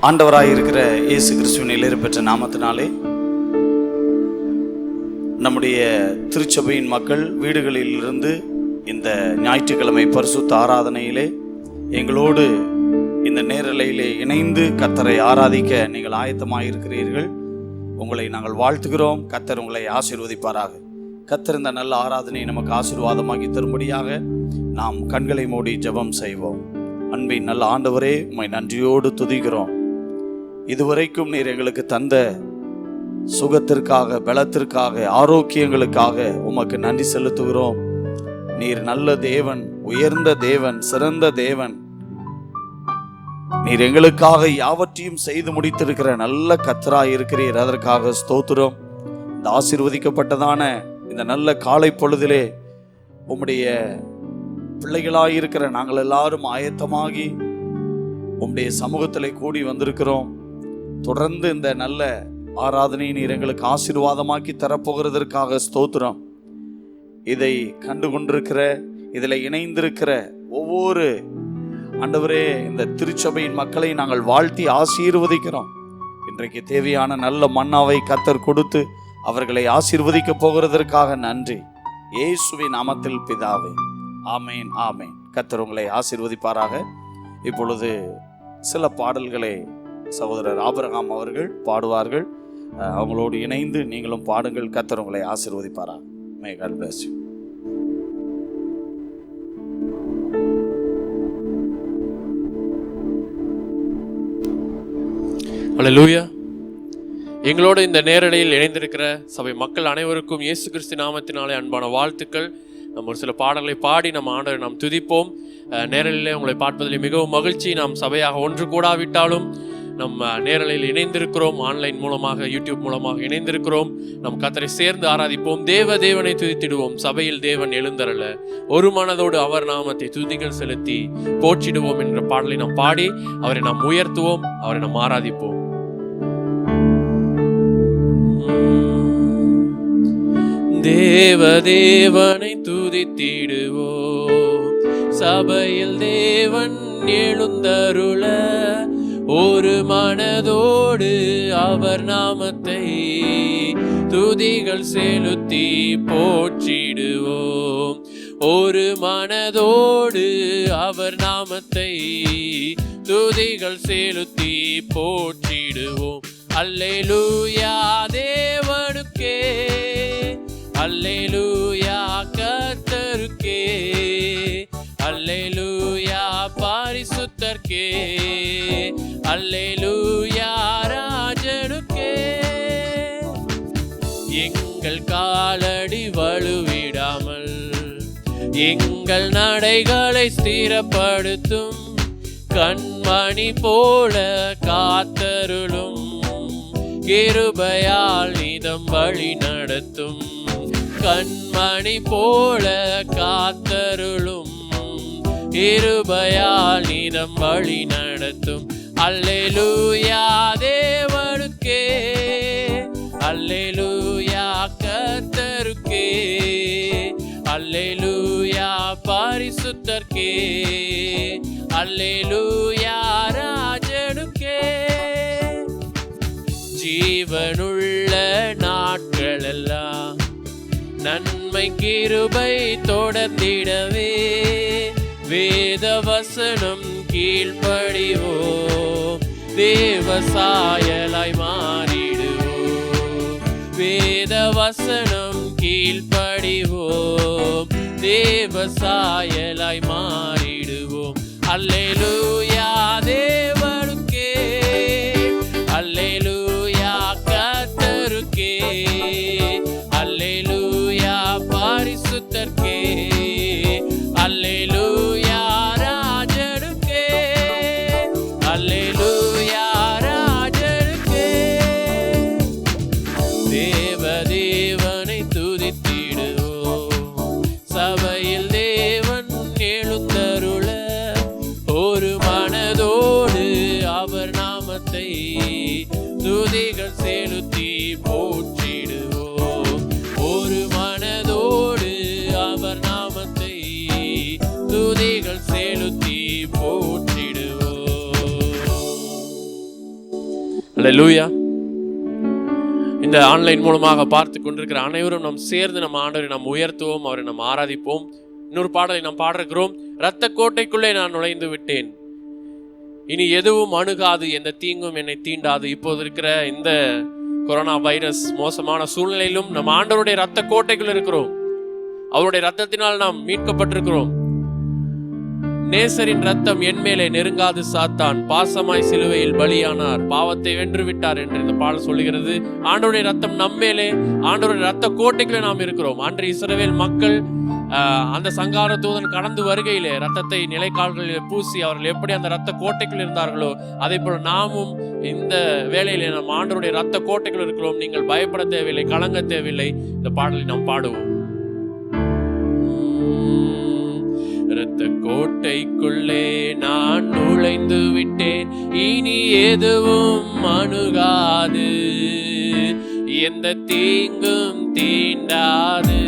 ஆண்டவராயிருக்கிற இயேசு கிறிஸ்துவின் இளையப்பெற்ற நாமத்தினாலே நம்முடைய திருச்சபையின் மக்கள் வீடுகளிலிருந்து இந்த ஞாயிற்றுக்கிழமை பரிசுத்த ஆராதனையிலே எங்களோடு இந்த நேரலையிலே இணைந்து கர்த்தரை ஆராதிக்க நீங்கள் ஆயத்தமாயிருக்கிறீர்கள். உங்களை நாங்கள் வாழ்த்துகிறோம். கர்த்தர் உங்களை ஆசீர்வதிப்பாராக. கர்த்தர் இந்த நல்ல ஆராதனை நமக்கு ஆசீர்வாதமாக்கி தரும்படியாக நாம் கண்களை மூடி ஜெபம் செய்வோம். அன்பின் நல்ல ஆண்டவரே, உம்மை நன்றியோடு துதிக்கிறோம். இதுவரைக்கும் நீர் எங்களுக்கு தந்த சுகத்திற்காக, பலத்திற்காக, ஆரோக்கியங்களுக்காக உமக்கு நன்றி செலுத்துகிறோம். நீர் நல்ல தேவன், உயர்ந்த தேவன், சிறந்த தேவன். நீர் எங்களுக்காக யாவற்றையும் செய்து முடித்திருக்கிற நல்ல கர்த்தராய் இருக்கிறீர். அதற்காக ஸ்தோத்திரம். இந்த ஆசீர்வதிக்கப்பட்டதான இந்த நல்ல காலை பொழுதிலே உம்முடைய பிள்ளைகளாயிருக்கிற நாங்கள் எல்லாரும் ஆயத்தமாகி உம்முடைய சமூகத்திலே கூடி வந்திருக்கிறோம். தொடர்ந்து இந்த நல்ல ஆராதனை நீர் எங்களுக்கு ஆசீர்வாதமாக்கி தரப்போகிறதற்காக ஸ்தோத்திரம். இதை கண்டு கொண்டிருக்கிற, இதில் இணைந்திருக்கிற ஒவ்வொரு ஆண்டவரே இந்த திருச்சபையின் மக்களை நாங்கள் வாழ்த்தி ஆசீர்வதிக்கிறோம். இன்றைக்கு தேவையான நல்ல மன்னாவை கர்த்தர் கொடுத்து அவர்களை ஆசீர்வதிக்க போகிறதற்காக நன்றி. இயேசுவின் நாமத்தில் பிதாவே, ஆமேன், ஆமேன். கர்த்தர் உங்களை ஆசீர்வதிப்பாராக. இப்பொழுது சில பாடல்களை சகோதரர் ஆபிரகாம் அவர்கள் பாடுவார்கள். அவங்களோடு இணைந்து நீங்களும் பாடுங்கள். கர்த்தர் உங்களை ஆசீர்வதிப்பாராக. May God bless you. அல்லேலூயா. எங்களோடு இந்த நேரலையில் இணைந்திருக்கிற சபை மக்கள் அனைவருக்கும் இயேசு கிறிஸ்து நாமத்தினாலே அன்பான வாழ்த்துக்கள். நம்ம ஒரு சில பாடல்களை பாடி நம்ம ஆண்டவரை நாம் துதிப்போம். நேரலையிலே உங்களை பார்ப்பதில் மிகவும் மகிழ்ச்சி. நாம் சபையாக ஒன்று கூடாவிட்டாலும் நம்ம நேரலையில் இணைந்திருக்கிறோம். ஆன்லைன் மூலமாக, யூடியூப் மூலமாக இணைந்திருக்கிறோம். நம் கர்த்தரை சேர்ந்து ஆராதிப்போம். தேவனை துதித்திடுவோம். சபையில் தேவன் எழுந்தருள ஒரு மனதோடு அவர் நாமத்தை துதிகள் செலுத்தி போற்றிடுவோம் என்ற பாடலை நாம் பாடி அவரை நாம் உயர்த்துவோம், அவரை நாம் ஆராதிப்போம். தேவனை துதித்திடுவோம். சபையில் தேவன் எழுந்தருள ஒரு மனதோடு அவர் நாமத்தை துதிகள் செலுத்தி போற்றிடுவோம். ஒரு மனதோடு அவர் நாமத்தை துதிகள் செலுத்தி போற்றிடுவோம். அல்லேலூயா தேவனுக்கே, அல்லேலூயா கர்த்தருக்கே, அல்லேலூயா பரிசுத்தர்க்கே, அல்லேலூயா ராஜனுக்கே. எங்கள் காலடி வலுவிடாமல் எங்கள் நடைகளை ஸ்திரப்படுத்தும் கண்மணி போல காத்தருளும். கிருபையால் நிதம் வழி நடத்தும் கண்மணி போல காத்தருளும். கிருபையால் நிதம் வழி நடத்தும். அல்லேலூயா தேவனுக்கே, அல்லேலூயா கர்த்தருக்கே, அல்லேலூயா பரிசுத்தர்க்கே, அல்லேலூயா ராஜனுக்கே. ஜீவனுள்ள நாட்களெல்லாம் நன்மை கிருபை தொடர்ந்திடவே வேத வசனம் கீழ்ப்படிவோம். தேவசாயலாய் மாறிடுவோம். வேத வசனம் கீழ்ப்படிவோம். தேவசாயலாய் மாறிடுவோம். அல்லேலூயா தேவனுக்கே, அல்லேலூயா கர்த்தருக்கே, அல்லேலூயா பரிசுத்தர்க்கே, அல்லேலூயா ராஜனுக்கே, அல்லேலூயா ராஜனுக்கே. தேவனை துதித்திடுவோம். சபையில் தேவன் எழுந்தருள ஒரு மனதோடு அவர் நாமத்தை துதிகள் செலுத்தி போற்றிடுவோம். ஒரு மனதோடு அவர் நாமத்தை துதிகள் செலுத்தி போற்றிடுவோம். அல்லேலூயா. இந்த ஆன்லைன் மூலமாக பார்த்து கொண்டிருக்கிற அனைவரும் நாம் சேர்ந்து நம்ம ஆண்டவரை நாம் உயர்த்துவோம், அவரை நாம் ஆராதிப்போம். இன்னொரு பாடலை நாம் பாடுகிறோம். இரத்த கோட்டைக்குள்ளே நான் நுழைந்து விட்டேன், இனி எதுவும் அணுகாது, எந்த தீங்கும் என்னை தீண்டாது. இப்போது இருக்கிற இந்த கொரோனா வைரஸ் மோசமான சூழ்நிலையிலும் நம்ம ஆண்டவருடைய இரத்த கோட்டைக்குள் இருக்கிறோம். அவருடைய இரத்தத்தினால் நாம் மீட்கப்பட்டிருக்கிறோம். நேசரின் ரத்தம் என் மேலே நெருங்காது, சாத்தான் பாசமாய் சிலுவையில் பலியானார், பாவத்தை வென்று விட்டார் என்று இந்த பாடல் சொல்லுகிறது. ஆண்டவருடைய ரத்தம் நம்மேலே, ஆண்டவருடைய ரத்த கோட்டைக்குள்ளே நாம் இருக்கிறோம். அன்று இஸ்ரவேல் மக்கள் அந்த சங்கார தூதன் கடந்து வருகையிலே ரத்தத்தை நிலைக்கால்களில் பூசி அவர்கள் எப்படி அந்த ரத்த கோட்டைக்குள் இருந்தார்களோ அதே போல நாமும் இந்த வேளையிலே நம் ஆண்டவருடைய ரத்த கோட்டைக்குள் இருக்கிறோம். நீங்கள் பயப்பட தேவையில்லை, கலங்க தேவையில்லை. இந்த பாடலை நாம் பாடுவோம். இரத்த கோட்டைக்குள்ளே நான் நுழைந்து விட்டேன், இனி எதுவும் அணுகாது, எந்த தீங்கும் தீண்டாது.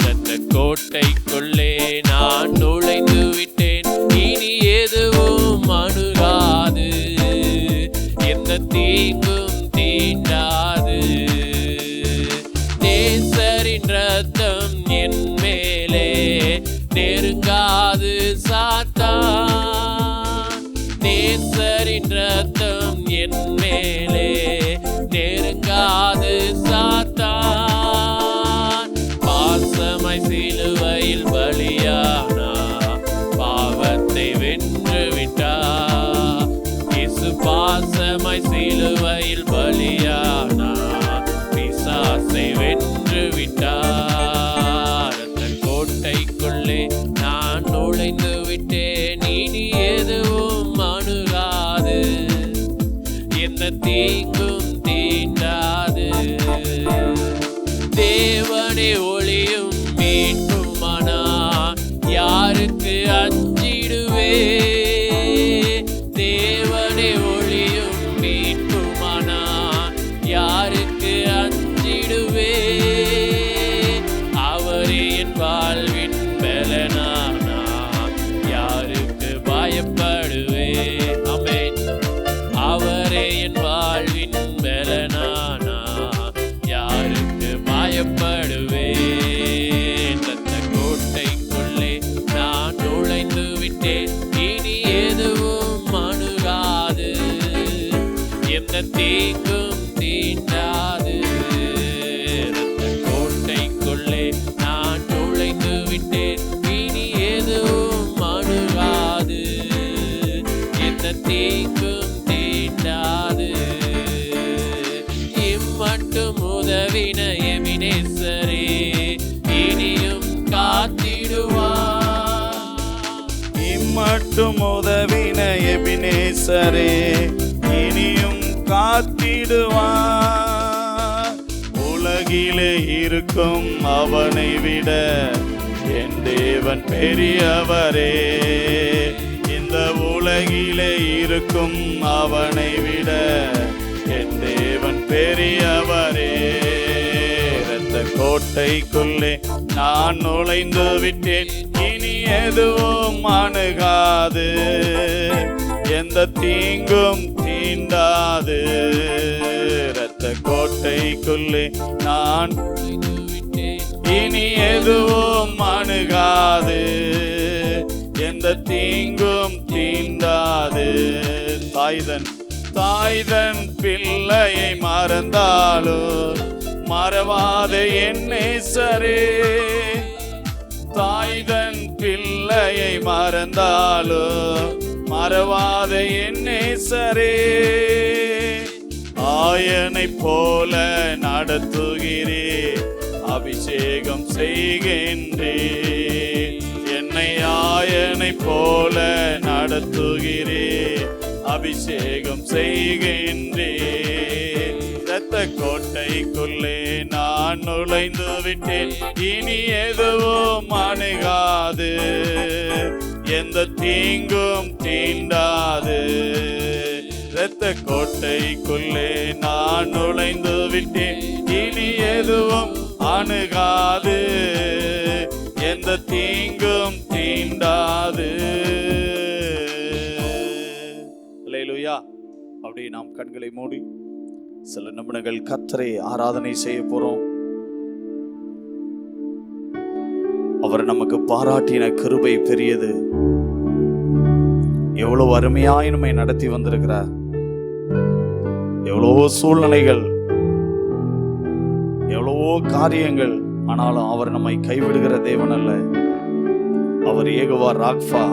இரத்த கோட்டைக்குள்ளே நான் நுழைந்து விட்டேன், இனி எதுவும் அணுகாது, எந்த தீங்கும் தீண்டாது. நேசரின் ரத்தம் என் மேலே நெருங்காது, சாத்தான் நேசரின் ரத்தம் என் மேலே நெருங்காது, சாத்தான் பாசமாய் சிலுவையில் பலியானா, பாவத்தை வென்று விட்டார். இயேசு பாசமாய் சிலுவையில் பலியானா, பிசாசை வென்று விட்டார். கோட்டைக்குள்ளே நான் நுழைந்து விட்டேன், இனி எதுவும் அணுகாது, எந்த தீங்கும் தீண்டாது. தேவனே ஒளியும் மீட்புமானா, யாருக்கு அஞ்சிடுவே? தேவனே ஒளியும் மீட்புமானா, யாருக்கு அஞ்சிடுவே? அவரே என் வாழ்வின் பலனானா, யாருக்கு பயப்படுவே? ஆமென். அவரே என் வாழ்வின் பலனானா, யாருக்கு பயப்படுவே? இரத்த கோட்டைக்குள்ளே நான் நுழைந்து விட்டேன், இனி எதுவும் அணுகாது, எந்த தீங்கும் தீண்டாது. இரத்த கோட்டைக்குள்ளே நான் நுழைந்து விட்டேன், இனி எதுவும் அணுகாது, எந்த தீங்கும் தீண்டாது. இம்மட்டும் உதவின எபினேசரே, இனியும் காத்திடுவார். இம்மட்டும் உதவின எபினேசரே, இனியும் காத்திடுவார். உலகிலே இருக்கும் அவனை விட என் தேவன் பெரியவரே. இந்த உலகிலே இருக்கும் அவனை விட என் தேவன் பெரியவரே. இரத்த கோட்டைக்குள்ளே நான் நுழைந்து விட்டேன், இனி எதுவும் அணுகாது, எந்த தீங்கும் தீண்டாது. இரத்த கோட்டைக்குள்ளே நான் இனி எதுவும் அணுகாது, எந்த தீங்கும் தீண்டாது. தாய்தன் பிள்ளையை மறந்தாலோ மறவாத என் நேசரே. தாய்தன் பிள்ளையை மறந்தாலோ மறவாத என் நேசரே. ஆயனை போல நடத்துகிறே, அபிஷேகம் செய்கின்றே. என்னை ஆயனை போல நடத்துகிறே, அபிஷேகம் செய்கின்றே. இரத்த கோட்டைக்குள்ளே நான் நுழைந்து விட்டேன், இனி எதுவும் அணுகாது, எந்த தீங்கும் தீண்டாது. இரத்த கோட்டைக்குள்ளே நான் நுழைந்து விட்டேன், இனி எதுவும் அணுகாது, எந்த தீங்கும் தீண்டாது. அல்லேலூயா. அப்படியே நாம் கண்களை மூடி சில நிமிடங்கள் கர்த்தரை ஆராதனை செய்ய போறோம். அவர் நமக்கு பாராட்டின கிருபை பெரியது. எவ்வளவு அருமையாய் நம்மை நடத்தி வந்திருக்கிறார். எவ்வளவோ சூழ்நிலைகள், எவ்வளவோ காரியங்கள், ஆனாலும் அவர் நம்மை கைவிடுகிற தேவன் அல்ல. அவர் ஏகவா ராக்ஃபா,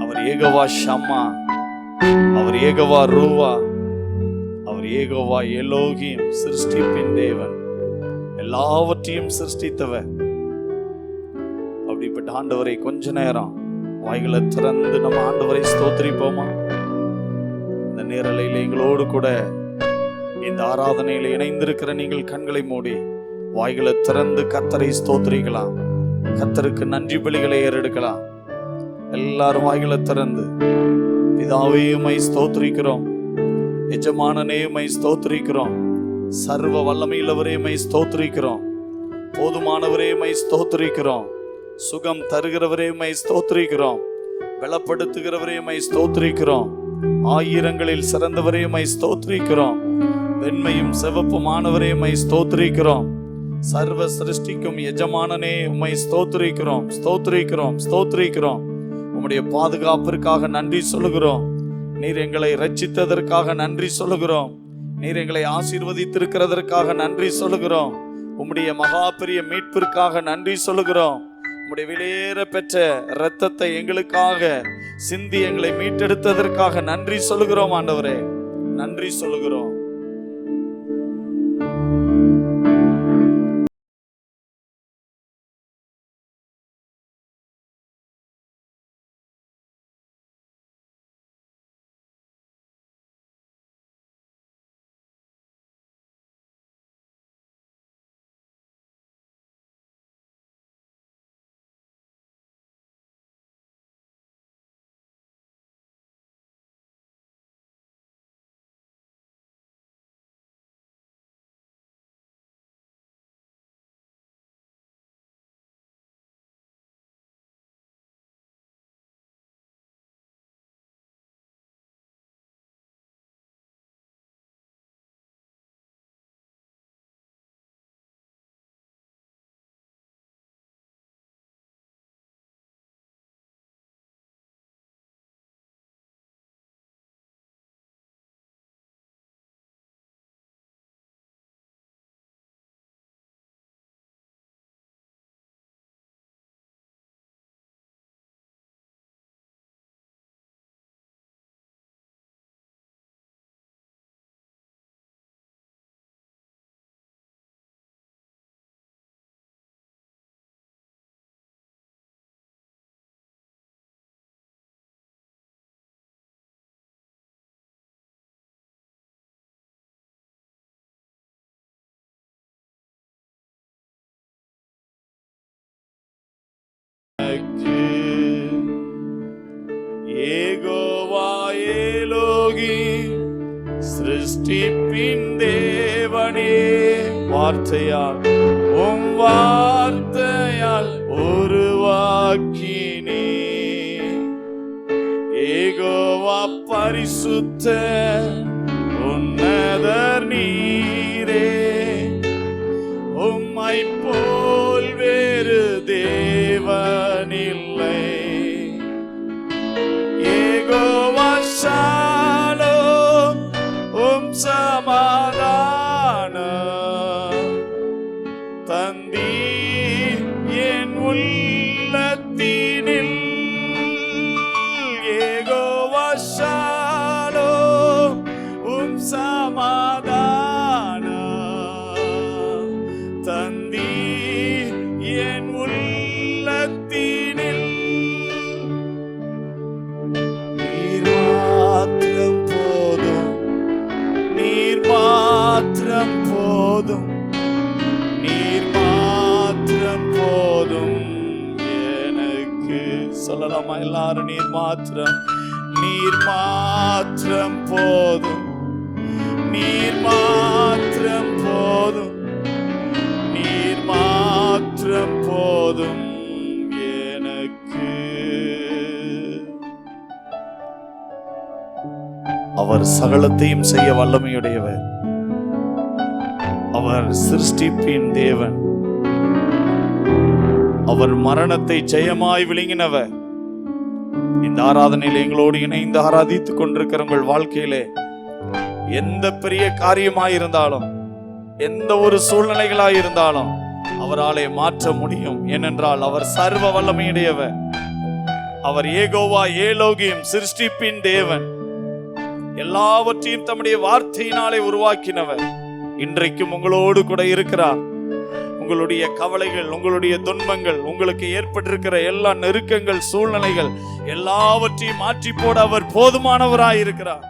அவர் ஏகவா ஷம்மா, அவர் ஏகவா ரூவா, அவர் ஏகவா எலோகிம், சிருஷ்டிப்பின் தேவன், எல்லாவற்றையும் சிருஷ்டித்தவர். அப்படிப்பட்ட ஆண்டவரை கொஞ்ச நேரம் வாய்களை திறந்து நம்ம ஆண்டவரை ஸ்தோத்திரிப்போமா? இந்த நேரலையில் எங்களோடு கூட இந்த ஆராதனையில் இணைந்திருக்கிற நீங்கள் கண்களை மூடி வாய்களை திறந்து கர்த்தரை ஸ்தோத்திரிக்கலாம். கர்த்தருக்கு நன்றி பலிகளை ஏறெடுக்கலாம். எல்லாரும் வாய்களை திறந்து, பிதாவே உம்மை ஸ்தோத்திரிக்கிறோம், எஜமானனே உம்மை ஸ்தோத்திரிக்கிறோம், சர்வ வல்லமையுள்ளவரே உம்மை ஸ்தோத்திரிக்கிறோம், போதுமானவரே உம்மை ஸ்தோத்திரிக்கிறோம், சுகம் தருகிறவரே உம்மை ஸ்தோத்திரிக்கிறோம், பலப்படுத்துகிறவரே உம்மை ஸ்தோத்திரிக்கிறோம், ஆயிரங்களில் சிறந்தவரே உம்மை ஸ்தோத்திரிக்கிறோம், வெண்மையும் சிவப்புமானவரே உம்மை ஸ்தோத்திரிக்கிறோம், சர்வ சிருஷ்டிக்கும் எஜமானனே உம்மை ஸ்தோத்திரிக்கிறோம், ஸ்தோத்திரிக்கிறோம், ஸ்தோத்திரிக்கிறோம். உம்முடைய பாதுகாப்பிற்காக நன்றி சொல்லுகிறோம். நீர் எங்களை ரட்சித்ததற்காக நன்றி சொல்லுகிறோம். நீர் எங்களை ஆசீர்வதித்திருக்கிறதற்காக நன்றி சொல்லுகிறோம். உம்முடைய மகா பெரிய மீட்பிற்காக நன்றி சொல்லுகிறோம். உம்முடைய விலையேற பெற்ற இரத்தத்தை எங்களுக்காக சிந்தி எங்களை மீட்டெடுத்ததற்காக நன்றி சொல்லுகிறோம். ஆண்டவரே, நன்றி சொல்லுகிறோம். ஏகோவா எலோகிம், சிருஷ்டிப்பின் தேவனே, வார்த்தையால் உம் வார்த்தையால் உருவாக்கினே. ஏகோவா பரிசுத்த உன்னதர் நீரே, உம்மை போல் வேறு தேவனில்லை. ஏகோவா ஷாலோம், உம் சமாதானம் தந்தீர் என் உள்ளத்தினில். ஏகோவா ஷாலோம், உம் சமாதானம் தந்தீர் என் உள்ளத்தினில். நீர் மாத்திரம் போதும், நீர் மாத்திரம் போதும், நீர் மாத்திரம் போதும் எனக்கு. சொல்லலாமா எல்லாரும்? நீர் மாத்திரம், நீர் மாத்திரம் போதும், நீர் மாத்திரம் போதும், நீர் மாத்திரம் போதும் எனக்கு. அவர் சகலத்தையும் செய்ய வல்லமையுடையவர். அவர் சிருஷ்டிப்பின் தேவன். அவர் மரணத்தை ஜெயமாய் விழுங்கினவர். இந்த ஆராதனையில் எங்களோடு இணைந்து ஆராதித்துக் கொண்டிருக்கிற உங்கள் வாழ்க்கையிலே எந்த பெரிய காரியமாயிருந்தாலும், எந்த ஒரு சூழ்நிலைகளாயிருந்தாலும் அவராலே மாற்ற முடியும். ஏனென்றால் அவர் சர்வ வல்லமையுடையவர். அவர் ஏகோவா ஏலோகியம், சிருஷ்டிப்பின் தேவன். எல்லாவற்றையும் தம்முடைய வார்த்தையினாலே உருவாக்கினவர். இன்றைக்கும் உங்களோடு கூட இருக்கிறார். உங்களுடைய கவலைகள், உங்களுடைய துன்பங்கள், உங்களுக்கு ஏற்பட்டிருக்கிற எல்லா நெருக்கங்கள், சூழ்நிலைகள் எல்லாவற்றையும் மாற்றி போட அவர் போதுமானவராய் இருக்கிறார்.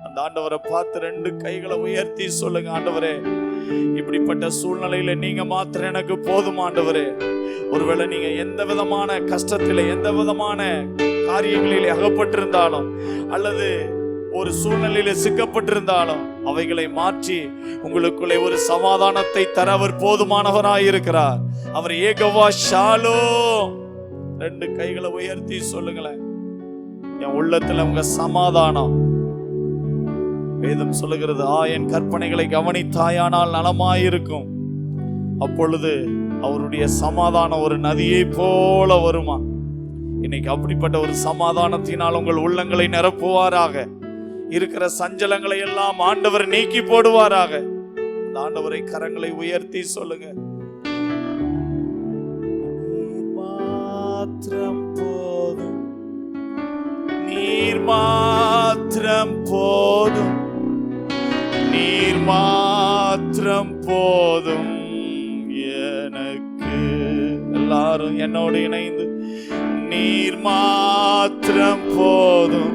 அந்த ஆண்டவரை பார்த்து 2 கைகளை உயர்த்தி சொல்லுங்க, ஆண்டவரே, இப்படிப்பட்ட சூழ்நிலையில நீங்க மாத்திரம் எனக்கு போதும் ஆண்டவரே. ஒருவேளை நீங்க எந்த விதமான கஷ்டத்திலே, எந்த விதமான காரியங்களிலே அகப்பட்டிருந்தாலும், அல்லது ஒரு சூழ்நிலையில சிக்கப்பட்டிருந்தாலும் அவைகளை மாற்றி உங்களுக்குள்ளே ஒரு சமாதானத்தை தர அவர் போதுமானவராயிருக்கிறார். அவர் ஏகோவா ஷாலோம். 2 கைகளை உயர்த்தி சொல்லுங்களேன், என் உள்ளத்துல உங்க சமாதானம். வேதம் சொல்லுகிறது, என் கற்பனைகளை கவனித்தாயானால் நலமாயிருக்கும், அப்பொழுது அவருடைய சமாதானம் ஒரு நதியை போல வருமா. இன்னைக்கு அப்படிப்பட்ட ஒரு சமாதானத்தினால் உங்கள் உள்ளங்களை நிரப்புவாராக. இருக்கிற சஞ்சலங்களை எல்லாம் ஆண்டவர் நீக்கி போடுவாராக. அந்த ஆண்டவரை கரங்களை உயர்த்தி சொல்லுங்க, மாத்திரம் போதும், நீர் மாத்திரம் போதும், நீர் மாத்திரம் போதும் எனக்கு. எல்லாரும் என்னோடு இணைந்து, நீர் மாத்திரம் போதும்,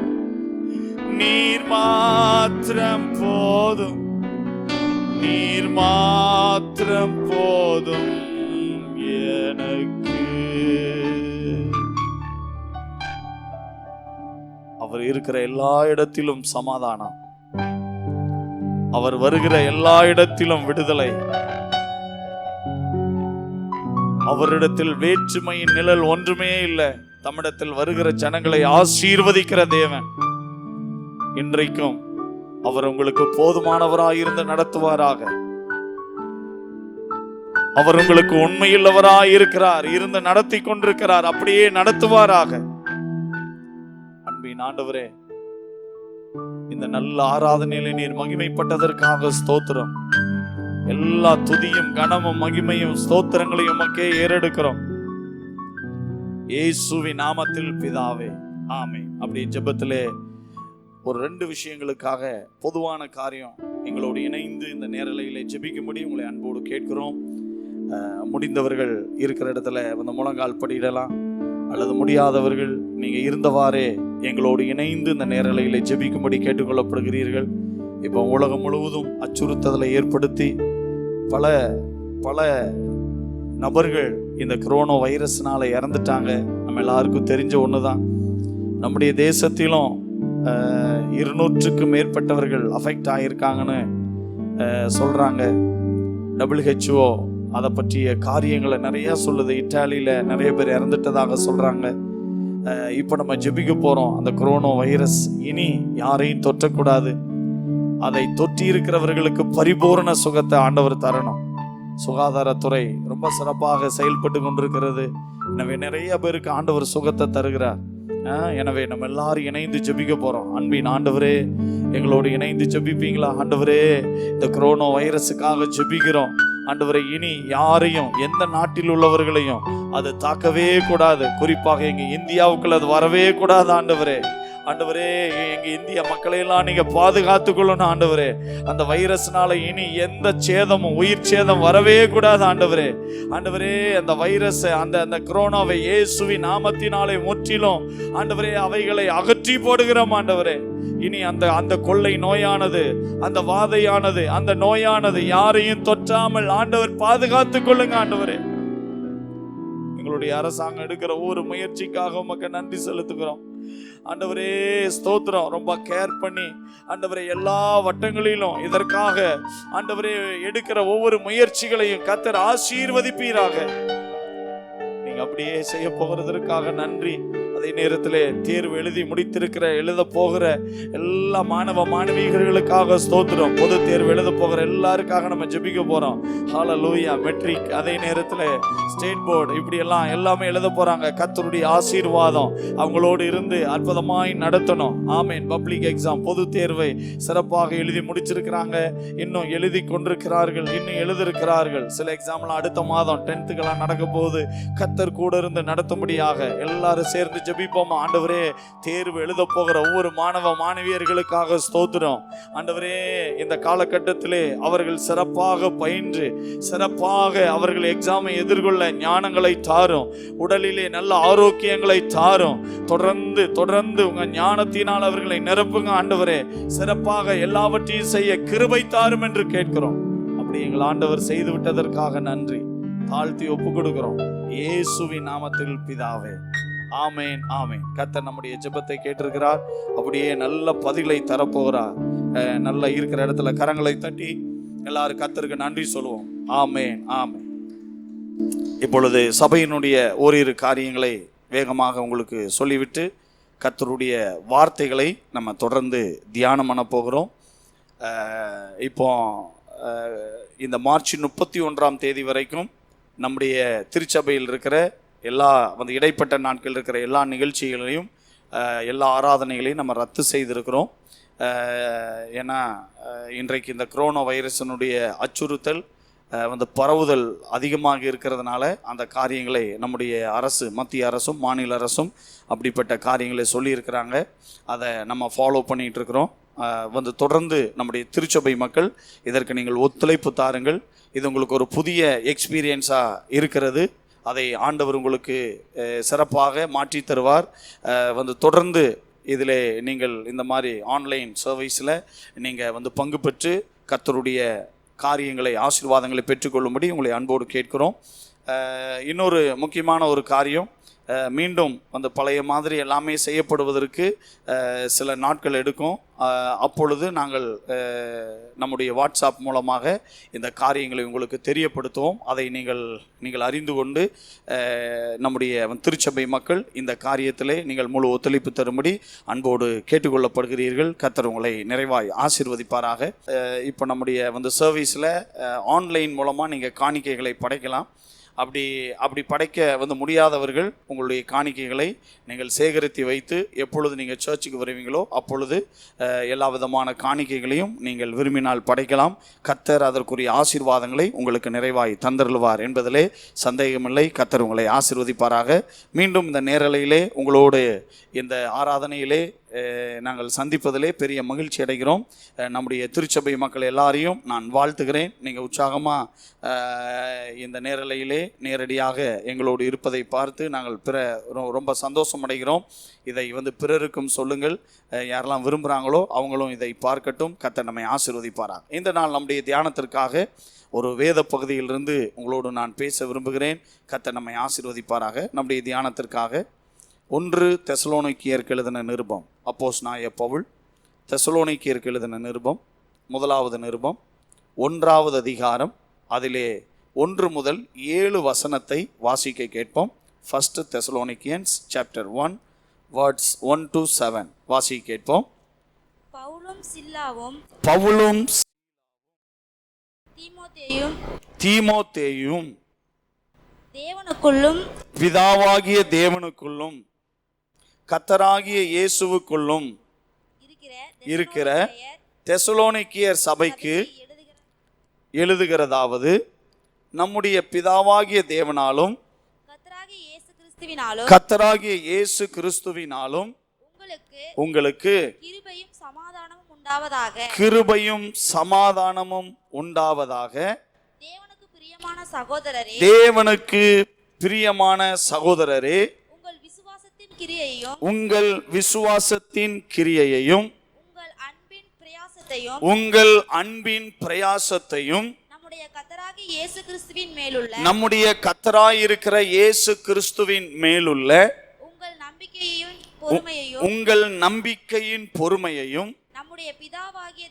நீர் மாத்திரம் போதும், நீர் மாத்திரம் போதும் எனக்கு. அவர் இருக்கிற எல்லா இடத்திலும் சமாதானம், அவர் வருகிற எல்லா இடத்திலும் விடுதலை. அவரிடத்தில் வேற்றுமையின் நிழல் ஒன்றுமே இல்லை. தம்மிடத்தில் வருகிற ஜனங்களை ஆசீர்வதிக்கிற தேவன். இன்றைக்கும் அவர் உங்களுக்கு போதுமானவராயிருந்து நடத்துவாராக. அவர் உங்களுக்கு உண்மையுள்ளவராயிருக்கிறார், இருந்து நடத்தி கொண்டிருக்கிறார், அப்படியே நடத்துவாராக. அன்பின் ஆண்டவரே, இந்த நல்ல ஆராதனையிலே நீர் மகிமைப்பட்டதற்காக ஸ்தோத்திரம். எல்லா துதியும் கனமும் மகிமையும் ஸ்தோத்திரங்களையும் உமக்கே ஏறெடுக்கிறோம். இயேசுவின் நாமத்தில் பிதாவே, ஆமென். அப்படி ஜெபத்திலே ஒரு 2 விஷயங்களுக்காக பொதுவான காரியம் எங்களோடு இணைந்து இந்த நேரலையிலே ஜெபிக்கும்படி உங்களை அன்போடு கேட்கிறோம். முடிந்தவர்கள் இருக்கிற இடத்துல வந்து முழங்கால் படியிடலாம், அல்லது முடியாதவர்கள் நீங்க இருந்தவாறே எங்களோடு இணைந்து இந்த நேரலையிலே ஜெபிக்கும்படி கேட்டுக்கொள்ளப்படுகிறீர்கள். இப்போ உலகம் முழுவதும் அச்சுறுத்தலை ஏற்படுத்தி பல பல நபர்கள் இந்த கொரோனா வைரஸ்னால இறந்துட்டாங்க. நம்ம எல்லாருக்கும் தெரிஞ்ச ஒண்ணுதான். நம்முடைய தேசத்திலும் 200க்கும் மேற்பட்டவர்கள் அஃபெக்ட் ஆகியிருக்காங்கன்னு சொல்றாங்க. WHO அதை பற்றிய காரியங்களை நிறைய சொல்லுது. இத்தாலியில நிறைய பேர் இறந்துட்டதாக சொல்றாங்க. இப்போ நம்ம ஜெபிக்க போறோம், அந்த கொரோனா வைரஸ் இனி யாரையும் தொற்றக்கூடாது. அதை தொற்றி இருக்கிறவர்களுக்கு பரிபூர்ண சுகத்தை ஆண்டவர் தரணும். சுகாதாரத்துறை ரொம்ப சிறப்பாக செயல்பட்டு கொண்டிருக்கிறது. எனவே நிறைய பேருக்கு ஆண்டவர் சுகத்தை தருகிறார். எனவே நம்ம எல்லாரும் இணைந்து ஜெபிக்க போறோம். அன்பின் ஆண்டவரே, எங்களோடு இணைந்து ஜெபிப்பீங்களா? ஆண்டவரே, இந்த கொரோனா வைரஸுக்காக ஜெபிக்கிறோம். ஆண்டவரே, இனி யாரையும், எந்த நாட்டில் உள்ளவர்களையும் அது தாக்கவே கூடாது. குறிப்பாக எங்க இந்தியாவுக்குள்ள அது வரவே கூடாது. ஆண்டவரே, ஆண்டவரே, எங்க இந்திய மக்களையெல்லாம் நீங்க பாதுகாத்து கொள்ளணும். ஆண்டவரே, அந்த வைரஸ்னால இனி எந்த சேதமும், உயிர் சேதம் வரவே கூடாது. ஆண்டவரே, ஆண்டவரே, அந்த வைரஸ், அந்த கொரோனாவை இயேசுவின் நாமத்தினாலே முற்றிலும் ஆண்டவரே அவைகளை அகற்றி போடுகிறோம். ஆண்டவரே, இனி அந்த கொள்ளை நோயானது, அந்த வாதையானது, அந்த நோயானது யாரையும் தொற்றாமல் ஆண்டவர் பாதுகாத்துக் கொள்ளுங்க. ஆண்டவரே, எங்களுடைய அரசாங்கம் எடுக்கிற ஒவ்வொரு முயற்சிக்காக உமக்கு நன்றி செலுத்துகிறோம். ஆண்டவரே, ஸ்தோத்திரம். ரொம்ப கேர் பண்ணி ஆண்டவரே எல்லா வட்டங்களிலும் இதற்காக ஆண்டவரே எடுக்கிற ஒவ்வொரு முயற்சிகளையும் கர்த்தர் ஆசீர்வதிப்பீராக. நீங்க அப்படியே செய்ய போகிறதற்காக நன்றி. அதே நேரத்திலே தேர்வு எழுதி முடித்திருக்கிற, எழுத போகிற எல்லா மாணவ மாணவிகளுக்காக ஸ்தோத்திரம். பொது தேர்வு எழுத போகிற எல்லாருக்காக நம்ம ஜெபிக்க போறோம். ஹல்லேலூயா. மெட்ரிக், அதே நேரத்தில் ஸ்டேட் போர்டு, இப்படி எல்லாமே எழுத போறாங்க. கர்த்தருடைய ஆசீர்வாதம் அவங்களோடு இருந்து அற்புதமாய் நடத்தணும். ஆமென். பப்ளிக் எக்ஸாம், பொது தேர்வை சிறப்பாக எழுதி முடிச்சிருக்கிறாங்க. இன்னும் எழுதி கொண்டிருக்கிறார்கள், இன்னும் எழுதிருக்கிறார்கள். சில எக்ஸாம்லாம் அடுத்த மாதம் 10th நடக்க போகுது. கர்த்தர் கூட இருந்து நடத்தும்படியாக எல்லாரும் சேர்ந்து ஜெபிப்போம். ஆண்டவரே, தேர்வு எழுத போகிற ஒவ்வொரு மாணவ மாணவியர்களுக்காக ஸ்தோத்திரம். ஆண்டவரே, இந்த காலகட்டத்திலே அவர்கள் சிறப்பாக பயின்று சிறப்பாக அவர்கள் எக்ஸாமை எதிர்கொள்ள ஞானங்களை தாரும். உடலிலே நல்ல ஆரோக்கியங்களை தாரும். தொடர்ந்து உங்க ஞானத்தினால் அவர்களை நிரப்புங்க. ஆண்டவரே, சிறப்பாக எல்லாவற்றையும் செய்ய கிருபை தாரும் என்று கேட்கிறோம். அப்படி எங்கள் ஆண்டவர் செய்து விட்டதற்காக நன்றி. தாழ்த்தி ஒப்பு கொடுக்கிறோம் இயேசுவின் நாமத்தில் பிதாவே. ஆமேன், ஆமேன். கர்த்தர் நம்முடைய ஜெபத்தை கேட்டிருக்கிறார். அப்படியே நல்ல பதிலை தரப்போகிறார். நல்லா இருக்கிற இடத்துல கரங்களை தட்டி எல்லாரும் கர்த்தருக்கு நன்றி சொல்லுவோம். ஆமேன், ஆமேன். இப்பொழுது சபையினுடைய ஓரிரு காரியங்களை வேகமாக உங்களுக்கு சொல்லிவிட்டு கர்த்தருடைய வார்த்தைகளை நம்ம தொடர்ந்து தியானம் பண்ண போகிறோம். இப்போ இந்த மார்ச் 31 வரைக்கும் நம்முடைய திருச்சபையில் இருக்கிற எல்லா இடைப்பட்ட நாட்கள் இருக்கிற எல்லா நிகழ்ச்சிகளையும் எல்லா ஆராதனைகளையும் நம்ம ரத்து செய்திருக்கிறோம். ஏன்னா இன்றைக்கு இந்த கொரோனா வைரஸினுடைய அச்சுறுத்தல் பரவுதல் அதிகமாக இருக்கிறதுனால அந்த காரியங்களை நம்முடைய அரசு, மத்திய அரசும் மாநில அரசும் அப்படிப்பட்ட காரியங்களை சொல்லியிருக்கிறாங்க. அதை நம்ம ஃபாலோ பண்ணிகிட்டு இருக்கிறோம். தொடர்ந்து நம்முடைய திருச்சபை மக்கள் இதற்கு நீங்கள் ஒத்துழைப்பு தாருங்கள். இது உங்களுக்கு ஒரு புதிய எக்ஸ்பீரியன்ஸாக இருக்கிறது. அதை ஆண்டவர் உங்களுக்கு சிறப்பாக மாற்றி தருவார். தொடர்ந்து இதில் நீங்கள் இந்த மாதிரி ஆன்லைன் சர்வீஸில் நீங்கள் பங்கு பெற்று கர்த்தருடைய காரியங்களை, ஆசீர்வாதங்களை பெற்றுக்கொள்ளும்படி உங்களை அன்போடு கேட்கிறோம். இன்னொரு முக்கியமான ஒரு காரியம், மீண்டும் பழைய மாதிரி எல்லாமே செய்யப்படுவதற்கு சில நாட்கள் எடுக்கும். அப்பொழுது நாங்கள் நம்முடைய வாட்ஸ்அப் மூலமாக இந்த காரியங்களை உங்களுக்கு தெரியப்படுத்துவோம். அதை நீங்கள் அறிந்து கொண்டு நம்முடைய திருச்சபை மக்கள் இந்த காரியத்திலே நீங்கள் முழு ஒத்துழைப்பு தரும்படி அன்போடு கேட்டுக்கொள்ளப்படுகிறீர்கள். கர்த்தர் உங்களை நிறைவாய் ஆசீர்வதிப்பாராக. இப்போ நம்முடைய சர்வீஸில் ஆன்லைன் மூலமாக நீங்கள் காணிக்கைகளை படைக்கலாம். அப்படி படைக்க முடியாதவர்கள் உங்களுடைய காணிக்கைகளை நீங்கள் சேகரித்து வைத்து எப்பொழுது நீங்கள் சர்ச்சுக்கு வருவீங்களோ அப்பொழுது எல்லா விதமான காணிக்கைகளையும் நீங்கள் விரும்பினால் படைக்கலாம். கர்த்தர் அதற்குரிய ஆசீர்வாதங்களை உங்களுக்கு நிறைவாய் தந்தருள்வார் என்பதிலே சந்தேகமில்லை. கர்த்தர் உங்களை ஆசீர்வதிப்பாராக. மீண்டும் இந்த நேரலையிலே உங்களோடு இந்த ஆராதனையிலே நாங்கள் சந்திப்பதிலே பெரிய மகிழ்ச்சி அடைகிறோம். நம்முடைய திருச்சபை மக்கள் எல்லாரையும் நான் வாழ்த்துகிறேன். நீங்கள் உற்சாகமாக இந்த நேரலையிலே நேரடியாக எங்களோடு இருப்பதை பார்த்து நாங்கள் ரொம்ப சந்தோஷம் அடைகிறோம். இதை பிறருக்கும் சொல்லுங்கள். யாரெல்லாம் விரும்புகிறாங்களோ அவங்களும் இதை பார்க்கட்டும். கர்த்தர் நம்மை ஆசீர்வதிப்பாராக. இந்த நாள் நம்முடைய தியானத்திற்காக ஒரு வேத பகுதியிலிருந்து உங்களோடு நான் பேச விரும்புகிறேன். கர்த்தர் நம்மை ஆசீர்வதிப்பாராக. நம்முடைய தியானத்திற்காக 1 தெசலோனிக்கேயருக்கு எழுதின நிருபம், அப்போஸ்தலனாகிய பவுல் தெசலோனிக்கேயருக்கு எழுதின நிருபம், 1வது நிருபம் 1வது அதிகாரம், அதிலே 1 முதல் 7 வசனத்தை வாசிக்க கேட்போம். 1 Thessalonians chapter 1 words 1 to 7 வாசிக்க கேட்போம். பவுலும் தீமோத்தேயும் தேவனுக்குள்ளும் பிதாவாகிய தேவனுக்குள்ளும் கர்த்தராகிய இயேசுவுக்குள்ளும் இருக்கிற தெசலோனிக்கேயர் சபைக்கு எழுதுகிறதாவது, நம்முடைய பிதாவாகிய தேவனாலும் கர்த்தராகிய இயேசு கிறிஸ்துவினாலும் உங்களுக்கு கிருபையும் சமாதானமும் உண்டாவதாக. தேவனுக்கு பிரியமான சகோதரரே, உங்கள் விசுவாசத்தின் கிரியையையும் உங்கள் அன்பின் பிரயாசத்தையும் நம்முடைய கர்த்தராயிருக்கிற இயேசு கிறிஸ்துவின் மேலுள்ள உங்கள் நம்பிக்கையின் பொறுமையையும் நம்முடைய பிதாவாகிய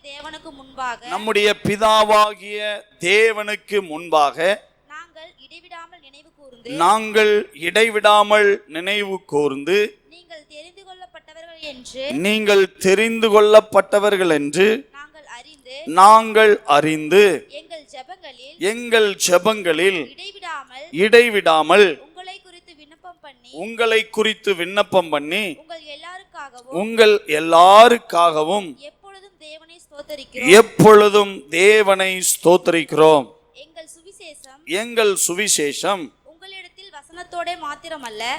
தேவனுக்கு முன்பாக நாங்கள் இடைவிடாமல் நினைவு கூர்ந்து நீங்கள் தெரிந்து கொள்ளப்பட்டவர்கள் என்று நாங்கள் அறிந்து எங்கள் ஜெபங்களில் இடைவிடாமல் உங்களை குறித்து விண்ணப்பம் பண்ணி உங்கள் எல்லாருக்காகவும் எப்பொழுதும் தேவனை ஸ்தோத்தரிக்கிறோம். எங்கள் சுவிசேஷம்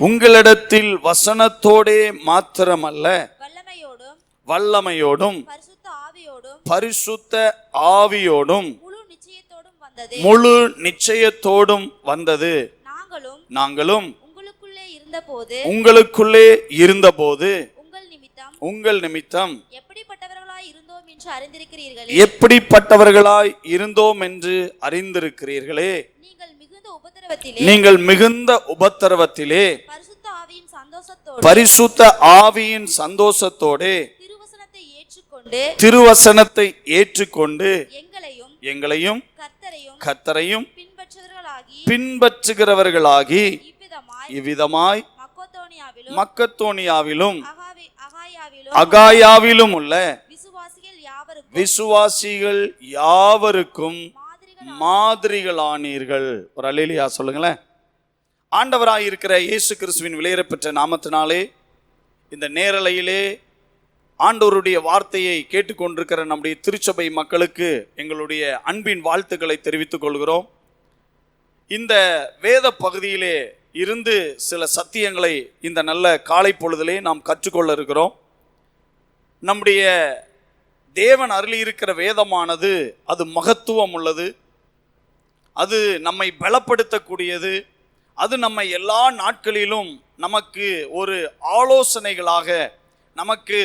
உங்களிடத்தில் வசனத்தோடே மாத்திரமல்ல வல்லமையோடும் பரிசுத்த ஆவியோடும் முழு நிச்சயத்தோடும் வந்தது. நாங்களும் உங்களுக்குள்ளே இருந்தபோது உங்கள் நிமித்தம் எப்படிப்பட்டவர்களாய் இருந்தோம் என்று அறிந்திருக்கிறீர்களே. நீங்கள் மிகுந்த உபத்திரவத்திலே பரிசுத்த ஆவியின் சந்தோஷத்தோடு திருவசனத்தை ஏற்றுக்கொண்டு எங்களையும் கர்த்தரையும் பின்பற்றுகிறவர்களாகி இவ்விதமாய் மக்கத்தோனியாவிலும் அகாயாவிலும் உள்ள விசுவாசிகள் யாவருக்கும் மாதிரிகளானீர்கள். ஒரு அல்லேலூயா சொல்லுங்களேன். ஆண்டவராய் இருக்கிற இயேசு கிறிஸ்துவின் விலையேறப்பெற்ற நாமத்தினாலே இந்த நேரலையிலே ஆண்டவருடைய வார்த்தையை கேட்டுக்கொண்டிருக்கிற நம்முடைய திருச்சபை மக்களுக்கு எங்களுடைய அன்பின் வாழ்த்துக்களை தெரிவித்துக் கொள்கிறோம். இந்த வேத பகுதியிலே இருந்து சில சத்தியங்களை இந்த நல்ல காலை பொழுதிலே நாம் கற்றுக்கொள்ள இருக்கிறோம். நம்முடைய தேவன் அருளி இருக்கிற வேதமானது அது மகத்துவம் உள்ளது, அது நம்மை பலப்படுத்தக்கூடியது, அது நம்மை எல்லா நாட்களிலும் நமக்கு ஒரு ஆலோசனைகளாக, நமக்கு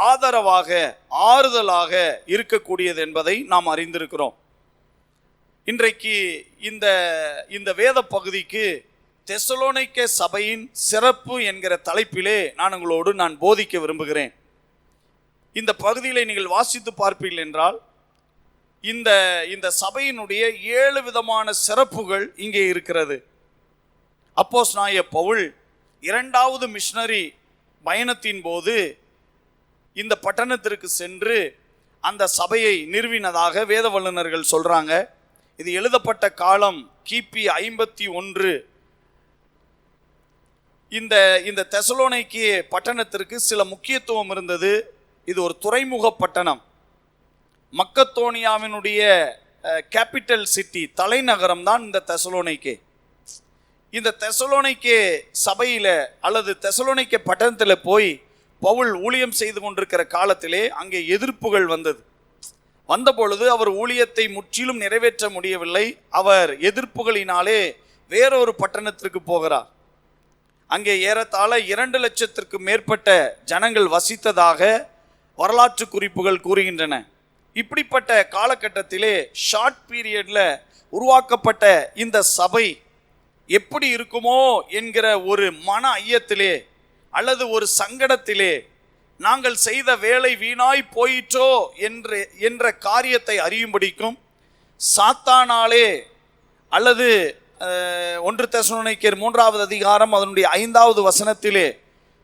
ஆதரவாக, ஆறுதலாக இருக்கக்கூடியது என்பதை நாம் அறிந்திருக்கிறோம். இன்றைக்கு இந்த வேத பகுதிக்கு தெசலோனிக்கே சபையின் சிறப்பு என்கிற தலைப்பிலே நான் போதிக்க விரும்புகிறேன். இந்த பகுதியிலே நீங்கள் வாசித்து பார்ப்பீர்கள் என்றால் இந்த சபையினுடைய 7 விதமான சிறப்புகள் இங்கே இருக்கிறது. அப்போஸ்தலனாகிய பவுல் 2வது மிஷனரி பயணத்தின் போது இந்த பட்டணத்திற்கு சென்று அந்த சபையை நிறுவினதாக வேத வல்லுநர்கள் சொல்றாங்க. இது எழுதப்பட்ட காலம் கிபி 51. இந்த தெசலோனிக்கே பட்டணத்திற்கு சில முக்கியத்துவம் இருந்தது. இது ஒரு துறைமுக பட்டணம். மக்கத்தோனியாவினுடைய கேபிட்டல் சிட்டி, தலைநகரம் தான் இந்த தெசலோனிக்கே. இந்த தெசலோனிக்கே சபையில் அல்லது தெசலோனிக்கே பட்டணத்தில் போய் பவுல் ஊழியம் செய்து கொண்டிருக்கிற காலத்திலே அங்கே எதிர்ப்புகள் வந்த பொழுது அவர் ஊழியத்தை முற்றிலும் நிறைவேற்ற முடியவில்லை. அவர் எதிர்ப்புகளினாலே வேறொரு பட்டணத்திற்கு போகிறார். அங்கே ஏறத்தாழ 2 லட்சத்திற்கு மேற்பட்ட ஜனங்கள் வசித்ததாக வரலாற்று குறிப்புகள் கூறுகின்றன. இப்படிப்பட்ட காலகட்டத்திலே ஷார்ட் பீரியட்ல உருவாக்கப்பட்ட இந்த சபை எப்படி இருக்குமோ என்கிற ஒரு மன ஐயத்திலே அல்லது ஒரு சங்கடத்திலே, நாங்கள் செய்த வேலை வீணாய் போயிற்றோ என்ற காரியத்தை அறியும்படிக்கும் சாத்தானாலே அல்லது 1 தெசலோனிக்கேயர் 3வது அதிகாரம் அதனுடைய 5வது வசனத்திலே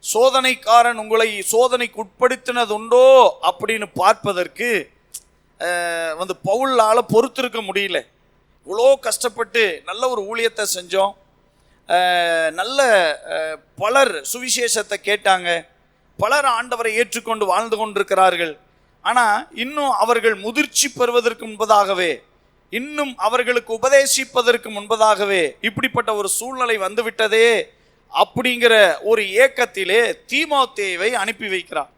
சோதனைக்காரன் உங்களை சோதனைக்கு உட்படுத்தினதுண்டோ அப்படின்னு பார்ப்பதற்கு பவுலால் பொறுத்திருக்க முடியல. இவ்வளோ கஷ்டப்பட்டு நல்ல ஒரு ஊழியத்தை செஞ்சோம், நல்ல பலர் சுவிசேஷத்தை கேட்டாங்க, பலர் ஆண்டவரை ஏற்றுக்கொண்டு வாழ்ந்து கொண்டிருக்கிறார்கள். ஆனால் இன்னும் அவர்கள் முதிர்ச்சி பெறுவதற்கு முன்பதாகவே, இன்னும் அவர்களுக்கு உபதேசிப்பதற்கு முன்பதாகவே இப்படிப்பட்ட ஒரு சூழ்நிலை வந்துவிட்டதே அப்படிங்கிற ஒரு ஏக்கத்திலே தீமோத்தேயுவை அனுப்பி வைக்கிறார்.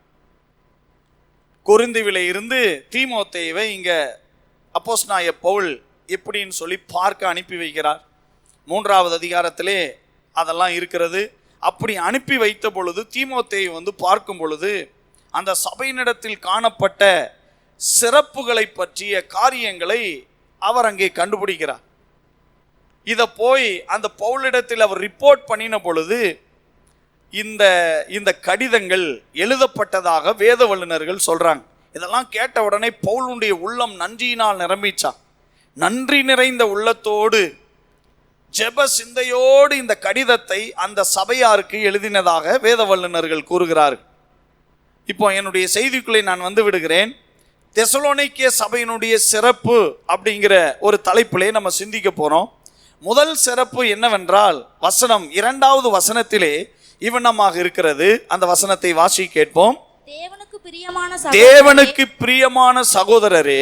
கொரிந்துவிலே இருந்து தீமோத்தேயுவை இங்க அப்போஸ்தலனாகிய பவுல் எப்படின்னு சொல்லி பார்க்க அனுப்பி வைக்கிறார். 3வது அதிகாரத்திலே அதெல்லாம் இருக்கிறது. அப்படி அனுப்பி வைத்த பொழுது தீமோத்தேயு பார்க்கும் பொழுது அந்த சபையினிடத்தில் காணப்பட்ட சிறப்புகளை பற்றிய காரியங்களை அவர் அங்கே கண்டுபிடிக்கிறார். இதை போய் அந்த பவுலிடத்தில் அவர் ரிப்போர்ட் பண்ணின பொழுது இந்த கடிதங்கள் எழுதப்பட்டதாக வேத வல்லுநர்கள் சொல்றாங்க. இதெல்லாம் கேட்ட உடனே பவுலுடைய உள்ளம் நன்றியினால் நிரம்பிச்சான். நன்றி நிறைந்த உள்ளத்தோடு ஜெப சிந்தையோடு இந்த கடிதத்தை அந்த சபையாருக்கு எழுதினதாக வேத வல்லுநர்கள் கூறுகிறார்கள். இப்போ என்னுடைய செய்திக்குள்ளே நான் வந்து விடுகிறேன். தெசலோனிக்கே சபையினுடைய சிறப்பு அப்படிங்கிற ஒரு தலைப்பிலே நம்ம சிந்திக்க போறோம். முதல் சிறப்பு என்னவென்றால் வசனம் 2வது வசனத்திலே இவனமாக இருக்கிறது. அந்த வசனத்தை வாசி கேட்போம். தேவனுக்கு பிரியமான சகோதரரே,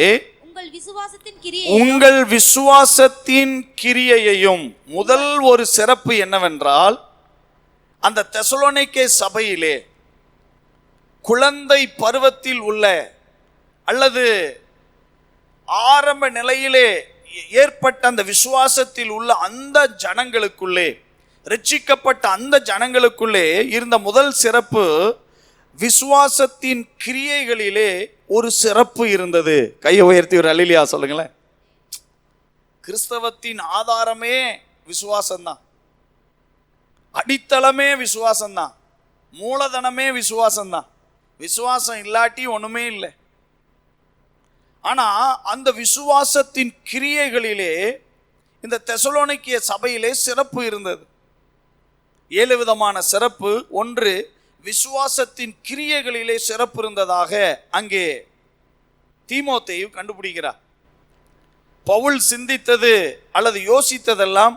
உங்கள் விசுவாசத்தின் கிரியையையும். முதல் ஒரு சிறப்பு என்னவென்றால், அந்த தெசலோனிக்கே சபையிலே குழந்தை பருவத்தில் உள்ள அல்லது ஆரம்ப நிலையிலே ஏற்பட்ட அந்த விசுவாசத்தில் உள்ள அந்த ஜனங்களுக்குள்ளே, ரட்சிக்கப்பட்ட அந்த ஜனங்களுக்குள்ளே இருந்த முதல் சிறப்பு, விசுவாசத்தின் கிரியைகளிலே ஒரு சிறப்பு இருந்தது. கையை உயர்த்தி ஒரு அல்லேலூயா சொல்லுங்களேன். கிறிஸ்தவத்தின் ஆதாரமே விசுவாசம்தான், அடித்தளமே விசுவாசம்தான், மூலதனமே விசுவாசம்தான். விசுவாசம் இல்லாட்டி ஒண்ணுமே இல்லை. ஆனா அந்த விசுவாசத்தின் கிரியைகளிலே இந்த தெசலோனிக்கே சபையிலே சிறப்பு இருந்தது. 7 விதமான சிறப்பு. ஒன்று, விசுவாசத்தின் கிரியைகளிலே சிறப்பு இருந்ததாக அங்கே தீமோத்தேயு கண்டுபிடிக்கிறார். பவுல் சிந்தித்தது அல்லது யோசித்ததெல்லாம்,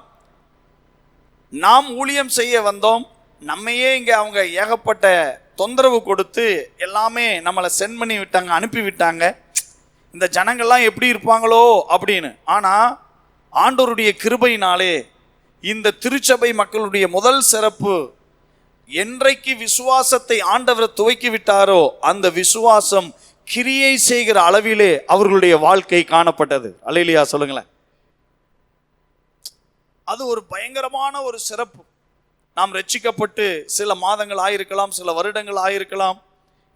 நாம் ஊழியம் செய்ய வந்தோம், நம்மையே இங்க அவங்க ஏகப்பட்ட தொந்தரவு கொடுத்து எல்லாமே நம்மளை சென்ட் பண்ணி விட்டாங்க, அனுப்பி விட்டாங்க, இந்த ஜனங்கள்லாம் எப்படி இருப்பாங்களோ அப்படின்னு. ஆனா ஆண்டவருடைய கிருபையினாலே இந்த திருச்சபை மக்களுடைய முதல் சிறப்பு, என்றைக்கு விசுவாசத்தை ஆண்டவர் துவக்கி விட்டாரோ அந்த விசுவாசம் கிரியை செய்கிற அளவிலே அவர்களுடைய வாழ்க்கை காணப்பட்டது. அல்லேலூயா சொல்லுங்களேன். அது ஒரு பயங்கரமான ஒரு சிறப்பு. நாம் ரட்சிக்கப்பட்டு சில மாதங்கள் ஆயிருக்கலாம், சில வருடங்கள் ஆயிருக்கலாம்,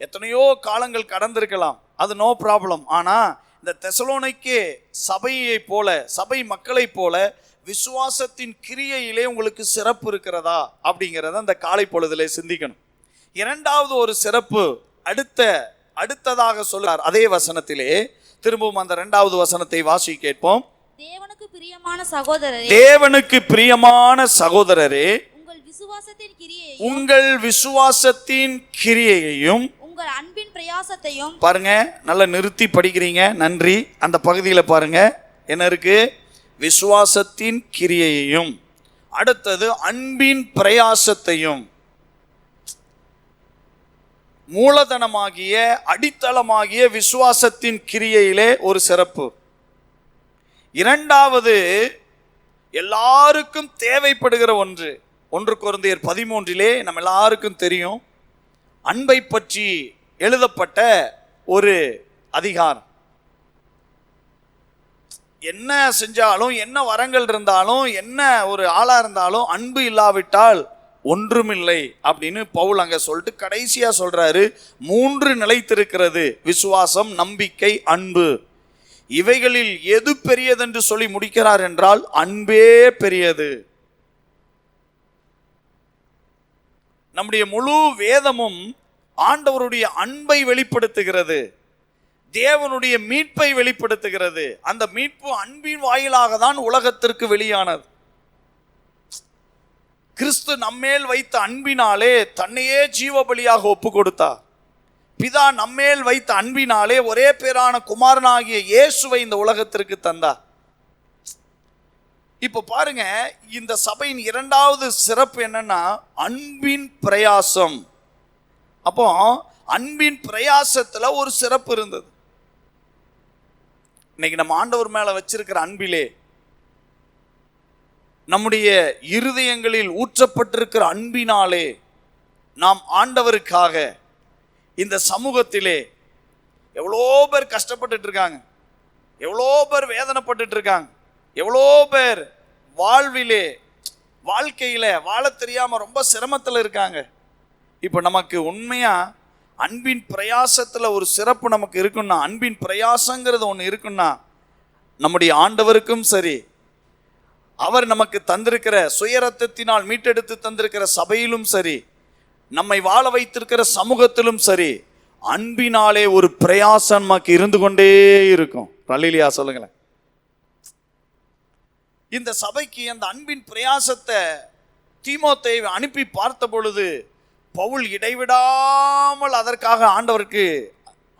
எத்தனையோ காலங்கள் கடந்திருக்கலாம், அது நோ ப்ராப்ளம். ஆனா இந்த தெசலோனிக்கே சபையை போல, சபை மக்களை போல விசுவாசத்தின் கிரியையிலே உங்களுக்கு சிறப்பு இருக்கிறதா அப்படிங்கிறத அந்த காலை பொழுதிலே சிந்திக்கணும். 2வது ஒரு சிறப்பு அடுத்ததாக சொல்றார். அதே வசனத்திலே திரும்பவும் அந்த 2வது வசனத்தை வாசி கேட்போம். தேவனுக்கு பிரியமான சகோதரரே, தேவனுக்கு பிரியமான சகோதரரே, உங்கள் விசுவாசத்தின் கிரியையையும் உங்கள் அன்பின் பிரயாசத்தையும். பாருங்க, நல்லா நிறுத்தி படிக்கிறீங்க, நன்றி. அந்த பகுதியில் பாருங்க என்ன இருக்கு? விசுவாசத்தின் கிரியையையும், அடுத்தது அன்பின் பிரயாசத்தையும். மூலதனமாகிய அடித்தளமாகிய விசுவாசத்தின் கிரியையிலே ஒரு சிறப்பு. 2வது எல்லாருக்கும் தேவைப்படுகிற ஒன்று. 1 கொரிந்தியர் 13 நம்ம எல்லாருக்கும் தெரியும், அன்பை பற்றி எழுதப்பட்ட ஒரு அதிகாரம். என்ன செஞ்சாலும், என்ன வரங்கள் இருந்தாலும், என்ன ஒரு ஆளா இருந்தாலும், அன்பு இல்லாவிட்டால் ஒன்றுமில்லை அப்படின்னு பவுல் அங்க சொல்லிட்டு கடைசியா சொல்றாரு, 3 நிலைத்திருக்கிறது: விசுவாசம், நம்பிக்கை, அன்பு. இவைகளில் எது பெரியதென்று சொல்லி முடிக்கிறார் என்றால் அன்பே பெரியது. நம்முடைய முழு வேதமும் ஆண்டவருடைய அன்பை வெளிப்படுத்துகிறது, தேவனுடைய மீட்பை வெளிப்படுத்துகிறது. அந்த மீட்பு அன்பின் வாயிலாக தான் உலகத்திற்கு வெளியானது. கிறிஸ்து நம்மேல் வைத்த அன்பினாலே தன்னையே ஜீவ பலியாக ஒப்பு கொடுத்தார். பிதா நம்மேல் வைத்த அன்பினாலே ஒரே பேரான குமாரனாகிய இயேசுவை இந்த உலகத்திற்கு தந்தார். இப்ப பாருங்க, இந்த சபையின் 2வது சிறப்பு என்னன்னா அன்பின் பிரயாசம். அப்போ அன்பின் பிரயாசத்துல ஒரு சிறப்பு இருந்தது. இன்னைக்கு நம்ம ஆண்டவர் மேல வச்சிருக்கிற அன்பிலே, நம்முடைய இருதயங்களில் ஊற்றப்பட்டிருக்கிற அன்பினாலே நாம் ஆண்டவருக்காக இந்த சமூகத்திலே எவ்வளோ பேர் கஷ்டப்பட்டுட்டு இருக்காங்க, எவ்வளோ பேர் வேதனைப்பட்டு இருக்காங்க, எவ்வளோ பேர் வாழ்க்கையில வாழ தெரியாம ரொம்ப சிரமத்தில் இருக்காங்க. இப்போ நமக்கு உண்மையா அன்பின் பிரயாசத்துல ஒரு சிறப்பு நமக்கு இருக்குன்னா, அன்பின் பிரயாசங்கிறது ஒன்று இருக்குன்னா, நம்முடைய ஆண்டவருக்கும் சரி, அவர் நமக்கு தந்திருக்கிற சுயரத்தத்தினால் மீட்டெடுத்து தந்திருக்கிற சபையிலும் சரி, நம்மை வாழ வைத்திருக்கிற சமூகத்திலும் சரி, அன்பினாலே ஒரு பிரயாசம் நமக்கு இருந்து கொண்டே இருக்கும். அல்லேலூயா சொல்லுங்களேன். இந்த சபைக்கு அந்த அன்பின் பிரயாசத்தை தீமோத்தேயுவை அனுப்பி பார்த்த பொழுது பவுல் இடைவிடாமல் அதற்காக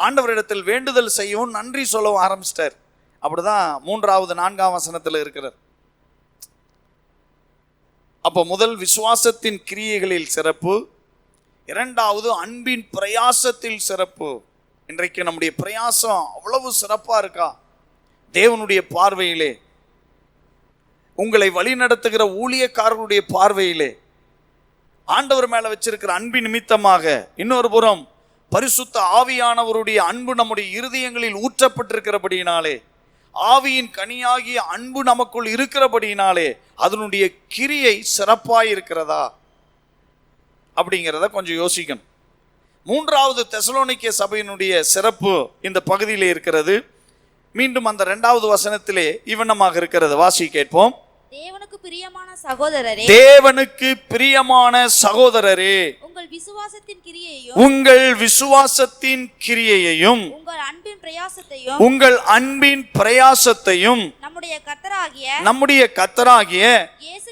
ஆண்டவரிடத்தில் வேண்டுதல் செய்யவும் நன்றி சொல்லவும் ஆரம்பிச்சிட்டார். அப்படிதான் 3வது 4ஆம் வசனத்தில் இருக்கிறது. அப்போ முதல் விசுவாசத்தின் கிரியைகளில் சிறப்பு, 2வது அன்பின் பிரயாசத்தில் சிறப்பு. இன்றைக்கு நம்முடைய பிரயாசம் அவ்வளவு சிறப்பா இருக்கா தேவனுடைய பார்வையிலே? உங்களை வழி நடத்துகிற ஊழியக்காரர்களுடைய பார்வையிலே ஆண்டவர் மேல வச்சிருக்கிற அன்பின் நிமித்தமாக, இன்னொரு புறம் பரிசுத்த ஆவியானவருடைய அன்பு நம்முடைய இருதயங்களில் ஊற்றப்பட்டிருக்கிறபடியினாலே, ஆவியின் கனியாகிய அன்பு நமக்குள் இருக்கிறபடியினாலே அதனுடைய கிரியை சிறப்பாய் இருக்கிறதா அப்படிங்கிறத கொஞ்சம் யோசிக்கணும். 3வது தெசலோனிக்கே சபையினுடைய சிறப்பு இந்த பகுதியிலே இருக்கிறது. மீண்டும் அந்த 2வது வசனத்திலே இவனமாக இருக்கிறது. வாசி கேட்போம். தேவனுக்கு பிரியமான சகோதரரே, தேவனுக்கு பிரியமான சகோதரரே, உங்கள் விசுவாசத்தின் கிரியையையும் உங்கள் அன்பின் பிரயாசத்தையும் நம்முடைய கர்த்தராகிய இயேசு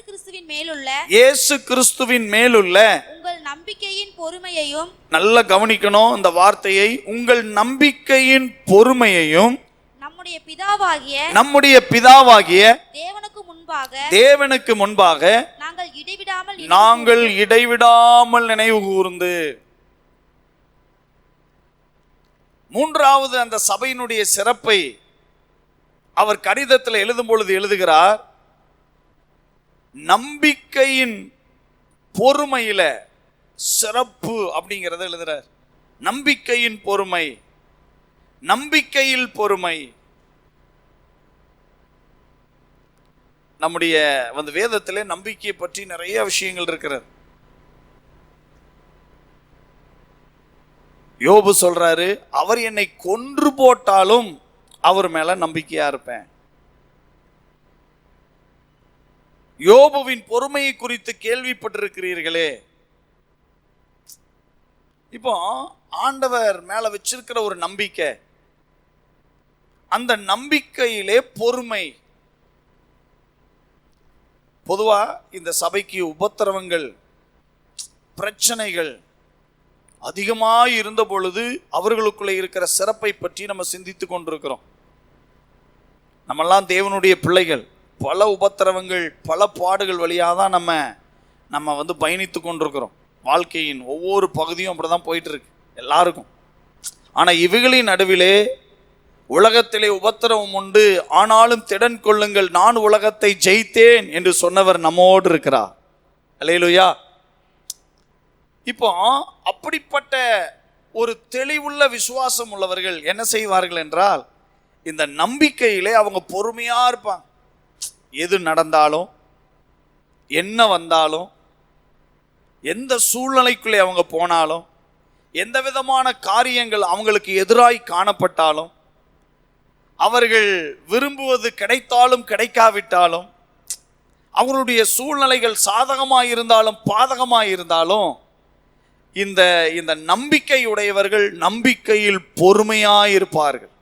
கிறிஸ்துவின் மேலுள்ள உங்கள் நம்பிக்கையின் பொறுமையையும், நல்லா கவனிக்கணும் இந்த வார்த்தையை, உங்கள் நம்பிக்கையின் பொறுமையையும் நம்முடைய பிதாவாகிய தேவனுக்கு முன்பாக நாங்கள் இடைவிடாமல் நினைவு கூர்ந்து. 3வது அந்த சபையினுடைய சிறப்பை அவர் கடிதத்தில் எழுதும் பொழுது எழுதுகிறார், நம்பிக்கையின் பொறுமையில சிறப்பு அப்படிங்கிறத எழுதுறார். நம்பிக்கையின் பொறுமை, நம்பிக்கையில் பொறுமை. நம்முடைய வேதத்திலே நம்பிக்கையை பற்றி நிறைய விஷயங்கள் இருக்கிறது. யோபு சொல்றாரு, அவர் என்னை கொன்று போட்டாலும் அவர் மேல நம்பிக்கையா இருப்பேன். யோபுவின் பொறுமையை குறித்து கேள்விப்பட்டிருக்கிறீர்களே. இப்போ ஆண்டவர் மேல வச்சிருக்கிற ஒரு நம்பிக்கை, அந்த நம்பிக்கையிலே பொறுமை. பொதுவா இந்த சபைக்கு உபத்திரவங்கள், பிரச்சனைகள் அதிகமாக இருந்த பொழுது அவர்களுக்குள்ளே இருக்கிற சிறப்பை பற்றி நம்ம சிந்தித்து கொண்டிருக்கிறோம். நம்மெல்லாம் தேவனுடைய பிள்ளைகள். பல உபத்திரவங்கள், பல பாடுகள் வழியாக தான் நம்ம பயணித்து கொண்டிருக்கிறோம். வாழ்க்கையின் ஒவ்வொரு பகுதியும் அப்படிதான் போயிட்டு இருக்கு எல்லாருக்கும். ஆனா இவைகளின் நடுவிலே உலகத்திலே உபத்திரவம் உண்டு, ஆனாலும் திடன் கொள்ளுங்கள், நான் உலகத்தை ஜெயித்தேன் என்று சொன்னவர் நம்மோடு இருக்கிறார். அல்லேலூயா. இப்போ அப்படிப்பட்ட ஒரு தெளிவுள்ள விசுவாசம் உள்ளவர்கள் என்ன செய்வார்கள் என்றால், இந்த நம்பிக்கையிலே அவங்க பொறுமையா இருப்பாங்க. எது நடந்தாலும், என்ன வந்தாலும், எந்த சூழ்நிலைக்குள்ளே அவங்க போனாலும், எந்த விதமான காரியங்கள் அவங்களுக்கு எதிராய் காணப்பட்டாலும், அவர்கள் விரும்புவது கிடைத்தாலும் கிடைக்காவிட்டாலும், அவர்களுடைய சூழ்நிலைகள் சாதகமாக இருந்தாலும் பாதகமாக இருந்தாலும், இந்த நம்பிக்கை உடையவர்கள் நம்பிக்கையில் பொறுமையாயிருப்பார்கள்.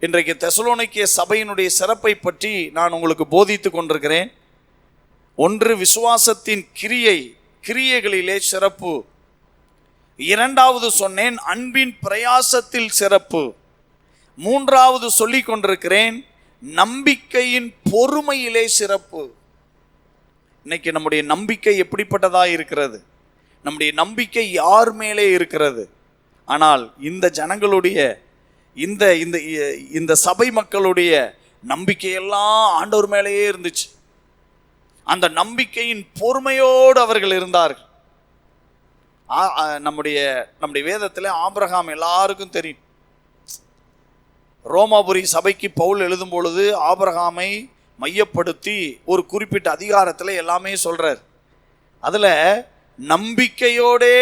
இன்றைக்கு தெசலோனிக்கே சபையினுடைய சிறப்பை பற்றி நான் உங்களுக்கு போதித்து கொண்டிருக்கிறேன். 1 விசுவாசத்தின் கிரியைகளிலே சிறப்பு, 2வது சொன்னேன் அன்பின் பிரயாசத்தில் சிறப்பு, 3வது சொல்லிக் கொண்டிருக்கிறேன் நம்பிக்கையின் பொறுமையிலே சிறப்பு. இன்னைக்கு நம்முடைய நம்பிக்கை எப்படிப்பட்டதா இருக்கிறது? நம்முடைய நம்பிக்கை யார் மேலே இருக்கிறது? ஆனால் இந்த ஜனங்களுடைய இந்த சபை மக்களுடைய நம்பிக்கையெல்லாம் ஆண்டவர் மேலேயே இருந்துச்சு. அந்த நம்பிக்கையின் பொறுமையோடு அவர்கள் இருந்தார்கள். நம்முடைய வேதத்தில் ஆபிரகாம் எல்லாருக்கும் தெரியும். ரோமாபுரி சபைக்கு பவுல் எழுதும் பொழுது ஆபிரகாமை மையப்படுத்தி ஒரு குறிப்பிட்ட அதிகாரத்தில் எல்லாமே சொல்றார். அதுல நம்பிக்கையோடே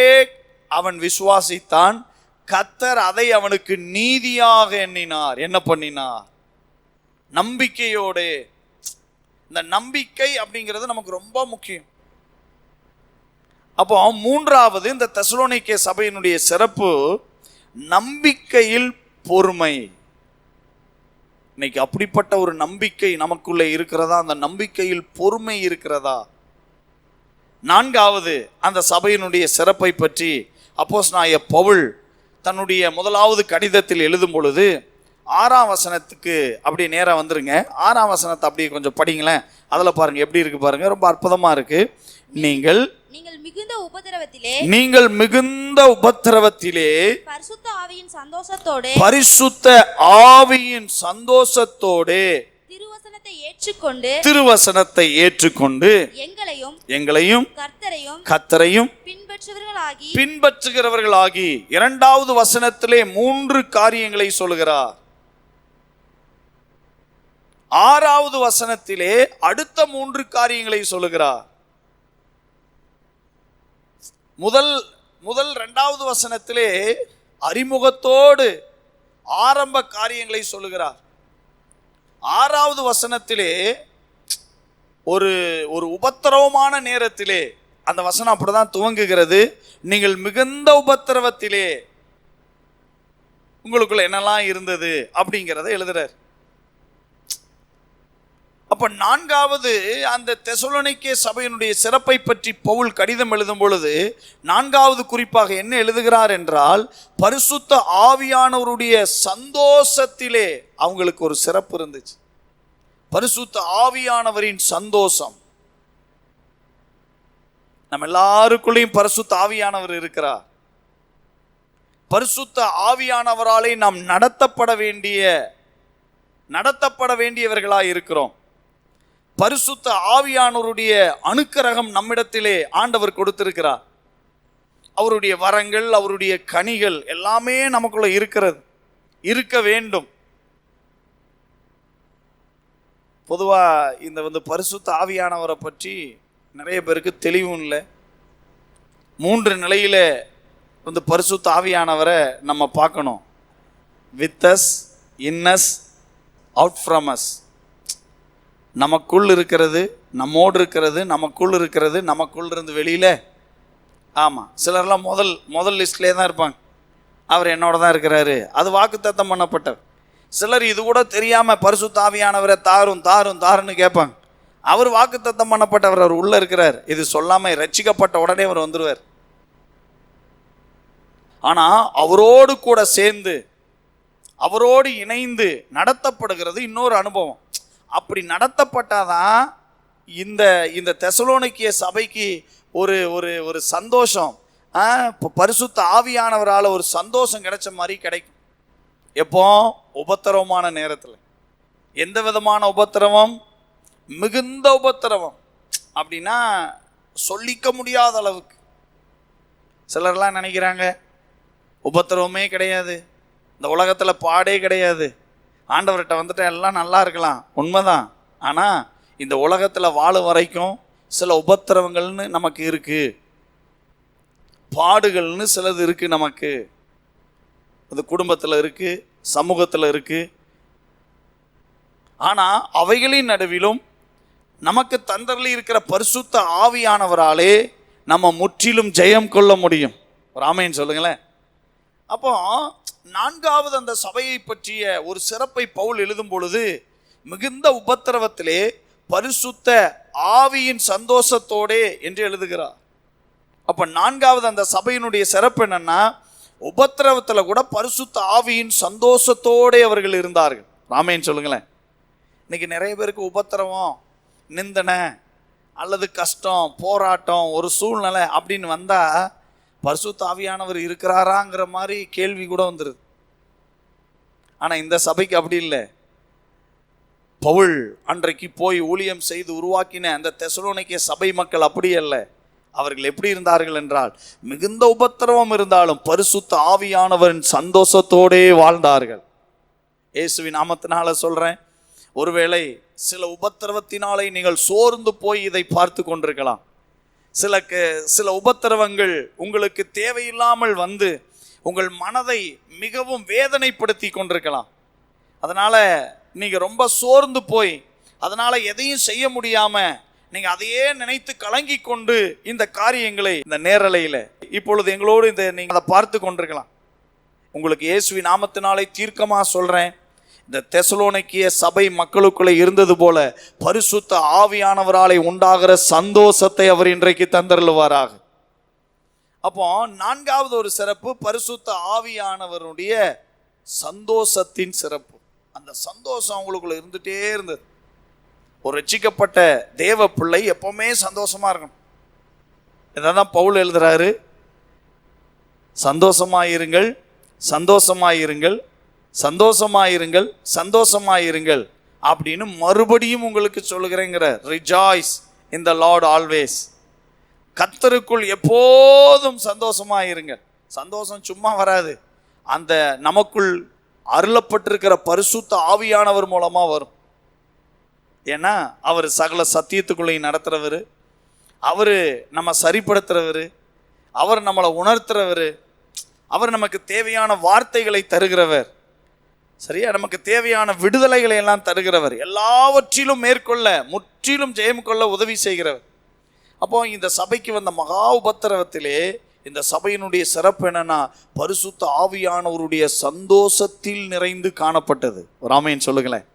அவன் விசுவாசித்தான், கர்த்தர் அதை அவனுக்கு நீதியாக எண்ணினார். என்ன பண்ணினார்? நம்பிக்கையோடே. இந்த நம்பிக்கை அப்படிங்கிறது நமக்கு ரொம்ப முக்கியம். அப்போ 3வது இந்த தெசலோனிக்கே சபையினுடைய சிறப்பு நம்பிக்கையில் பொறுமை. இன்னைக்கு அப்படிப்பட்ட ஒரு நம்பிக்கை நமக்குள்ளே இருக்கிறதா? அந்த நம்பிக்கையில் பொறுமை இருக்கிறதா? நான்காவது, அந்த சபையினுடைய சிறப்பை பற்றி அப்போஸ்தலனாகிய பவுல் தன்னுடைய முதலாவது கடிதத்தில் எழுதும் பொழுது 6ஆம் வசனத்துக்கு அப்படியே நேராக வந்துருங்க. 6ஆம் வசனத்தை அப்படியே கொஞ்சம் படிங்களேன். அதில் பாருங்க எப்படி இருக்கு பாருங்க, ரொம்ப அற்புதமா இருக்கு. நீங்கள் மிகுந்த உபத்திரவத்திலே பரிசுத்த ஆவியின் சந்தோஷத்தோடு திருவசனத்தை ஏற்றுக்கொண்டு எங்களையும் கர்த்தரையும் பின்பற்றுகிறவர்களாகி 2வது வசனத்திலே 3 காரியங்களை சொல்கிறார். 6வது வசனத்திலே அடுத்த 3 காரியங்களை சொல்லுகிறார். முதல் 2வது வசனத்திலே அறிமுகத்தோடு ஆரம்ப காரியங்களை சொல்லுகிறார். 6வது வசனத்திலே ஒரு உபத்திரவமான நேரத்திலே அந்த வசனம் அப்படிதான் துவங்குகிறது. நீங்கள் மிகுந்த உபத்திரவத்திலே உங்களுக்குள்ள என்னெல்லாம் இருந்தது அப்படிங்கிறத எழுதுறார். அப்ப 4வது, அந்த தெசலோனிக்கே சபையினுடைய சிறப்பை பற்றி பவுல் கடிதம் எழுதும் பொழுது 4வது குறிப்பாக என்ன எழுதுகிறார் என்றால், பரிசுத்த ஆவியானவருடைய சந்தோஷத்திலே அவங்களுக்கு ஒரு சிறப்பு இருந்துச்சு. பரிசுத்த ஆவியானவரின் சந்தோஷம். நம்ம எல்லாருக்குள்ளேயும் பரிசுத்த ஆவியானவர் இருக்கிறார். பரிசுத்த ஆவியானவராலே நாம் நடத்தப்பட வேண்டியவர்களாய் இருக்கிறோம். பரிசுத்த ஆவியானவருடைய அனுக்கிரகம் நம்மிடத்திலே ஆண்டவர் கொடுத்திருக்கிறார். அவருடைய வரங்கள், அவருடைய கனிகள் எல்லாமே நமக்குள்ள இருக்க வேண்டும். பொதுவா இந்த பரிசுத்த ஆவியானவரை பற்றி நிறைய பேருக்கு தெளிவும் இல்லை. 3 நிலையில பரிசுத்த ஆவியானவரை நம்ம பார்க்கணும். With us, in us, out from us. நமக்குள் இருக்கிறது, நம்மோடு இருக்கிறது, நமக்குள் இருக்கிறது, நமக்குள் இருந்து வெளியில. ஆமாம், சிலர்லாம் முதல் லிஸ்ட்லேயே தான் இருப்பாங்க. அவர் என்னோட தான் இருக்கிறாரு, அது வாக்குத்தத்தம் பண்ணப்பட்டவர். சிலர் இது கூட தெரியாமல் பரிசுத்த ஆவியானவரை தாருன்னு கேட்பாங்க. அவர் வாக்குத்தத்தம் பண்ணப்பட்டவர், அவர் உள்ள இருக்கிறார். இது சொல்லாமல் ரட்சிக்கப்பட்ட உடனே அவர் வந்துடுவார். ஆனால் அவரோடு கூட சேர்ந்து, அவரோடு இணைந்து நடத்தப்படுகிறது இன்னொரு அனுபவம். அப்படி நடத்தப்பட்டாதான் இந்த தெசலோனிக்கே சபைக்கு ஒரு சந்தோஷம், பரிசுத்த ஆவியானவரால் ஒரு சந்தோஷம் கிடைச்ச மாதிரி கிடைக்கும். எப்போ? உபத்திரவமான நேரத்தில். எந்த விதமான உபத்திரவம்? மிகுந்த உபத்திரவம். அப்படின்னா சொல்லிக்க முடியாத அளவுக்கு. சிலர்லாம் நினைக்கிறாங்க உபத்திரவமே கிடையாது, இந்த உலகத்தில் பாடே கிடையாது, ஆண்டவர்கிட்ட வந்துட்டு எல்லாம் நல்லா இருக்கலாம். உண்மைதான். ஆனால் இந்த உலகத்தில் வாழும் வரைக்கும் சில உபத்திரவங்கள்னு நமக்கு இருக்கு, பாடுகள்னு சிலது இருக்கு. நமக்கு அது குடும்பத்தில் இருக்கு, சமூகத்தில் இருக்கு. ஆனால் அவைகளின் நடுவிலும் நமக்கு தந்தரில் இருக்கிற பரிசுத்த ஆவியானவராலே நம்ம முற்றிலும் ஜெயம் கொள்ள முடியும். ஒரு ஆமென் சொல்லுங்களேன். அப்போ 4வது அந்த சபையை பற்றிய ஒரு சிறப்பை பவுல் எழுதும் பொழுது, மிகுந்த உபத்திரவத்திலே பரிசுத்த ஆவியின் சந்தோஷத்தோடே என்று எழுதுகிறார். அப்ப 4வது அந்த சபையினுடைய சிறப்பு என்னன்னா, உபத்திரவத்தில் கூட பரிசுத்த ஆவியின் சந்தோஷத்தோடே அவர்கள் இருந்தார்கள். ஆமென் சொல்லுங்களேன். இன்னைக்கு நிறைய பேருக்கு உபத்திரவம், நிந்தனை அல்லது கஷ்டம், போராட்டம், ஒரு சூழ்நிலை அப்படின்னு வந்தா பரிசுத்த ஆவியானவர் இருக்கிறாராங்கிற மாதிரி கேள்வி கூட வந்துருது. ஆனால் இந்த சபைக்கு அப்படி இல்லை. பவுல் அன்றைக்கு போய் ஊழியம் செய்து உருவாக்கின அந்த தெசலோனிக்கே சபை மக்கள் அப்படி அல்ல. அவர்கள் எப்படி இருந்தார்கள் என்றால், மிகுந்த உபத்திரவம் இருந்தாலும் பரிசுத்த ஆவியானவரின் சந்தோஷத்தோடே வாழ்ந்தார்கள். இயேசுவின் நாமத்தினால சொல்றேன், ஒருவேளை சில உபத்திரவத்தினாலே நீங்கள் சோர்ந்து போய் இதை பார்த்து கொண்டிருக்கலாம். சில உபத்திரவங்கள் உங்களுக்கு தேவையில்லாமல் வந்து உங்கள் மனதை மிகவும் வேதனைப்படுத்தி கொண்டிருக்கலாம். அதனால நீங்க ரொம்ப சோர்ந்து போய் அதனால எதையும் செய்ய முடியாம நீங்க அதையே நினைத்து கலங்கி கொண்டு இந்த காரியங்களை இந்த நேரலையில இப்பொழுது எங்களோடு நீங்க அதை பார்த்து கொண்டிருக்கலாம். உங்களுக்கு இயேசுவின் நாமத்தினாலே தீர்க்கமா சொல்றேன், இந்த தெசலோனிக்கிய சபை மக்களுக்குள்ளே இருந்தது போல பரிசுத்த ஆவியானவராலே உண்டாகிற சந்தோஷத்தை அவர் இன்றைக்கு தந்தருளுவாராக. அப்போ நான்காவது ஒரு சிறப்பு பரிசுத்த ஆவியானவருடைய சந்தோஷத்தின் சிறப்பு. அந்த சந்தோஷம் அவங்களுக்குள்ள இருந்துட்டே இருந்தது. ஒரு ரட்சிக்கப்பட்ட தேவ பிள்ளை எப்பவுமே சந்தோஷமா இருக்கணும். இதான் பவுல் எழுதுறாரு, சந்தோஷமாயிருங்கள், சந்தோஷமாயிருங்கள், சந்தோஷமாயிருங்கள், சந்தோஷமாயிருங்கள் அப்படின்னு மறுபடியும் உங்களுக்கு சொல்லுகிறேங்கிற. Rejoice in the Lord always. கர்த்தருக்குள் எப்போதும் சந்தோஷமாயிருங்கள். சந்தோஷம் சும்மா வராது, அந்த நமக்குள் அருளப்பட்டிருக்கிற பரிசுத்த ஆவியானவர் மூலமா வரும். ஏன்னா அவர் சகல சத்தியத்துக்குள்ளேயும் நடத்துறவர், அவர் நம்ம சரிப்படுத்துறவர், அவர் நம்மளை உணர்த்துறவர், அவர் நமக்கு தேவையான வார்த்தைகளை தருகிறவர், சரியா, நமக்கு தேவையான விடுதலைகளை எல்லாம் தருகிறவர், எல்லாவற்றிலும் மேற்கொள்ள முற்றிலும் ஜெயம் கொள்ள உதவி செய்கிறவர். அப்போ இந்த சபைக்கு வந்த மகா உபத்திரவத்திலே இந்த சபையினுடைய சிறப்பு என்னன்னா பரிசுத்த ஆவியானவருடைய சந்தோஷத்தில் நிறைந்து காணப்பட்டது. ராமையன் சொல்லுங்களேன்.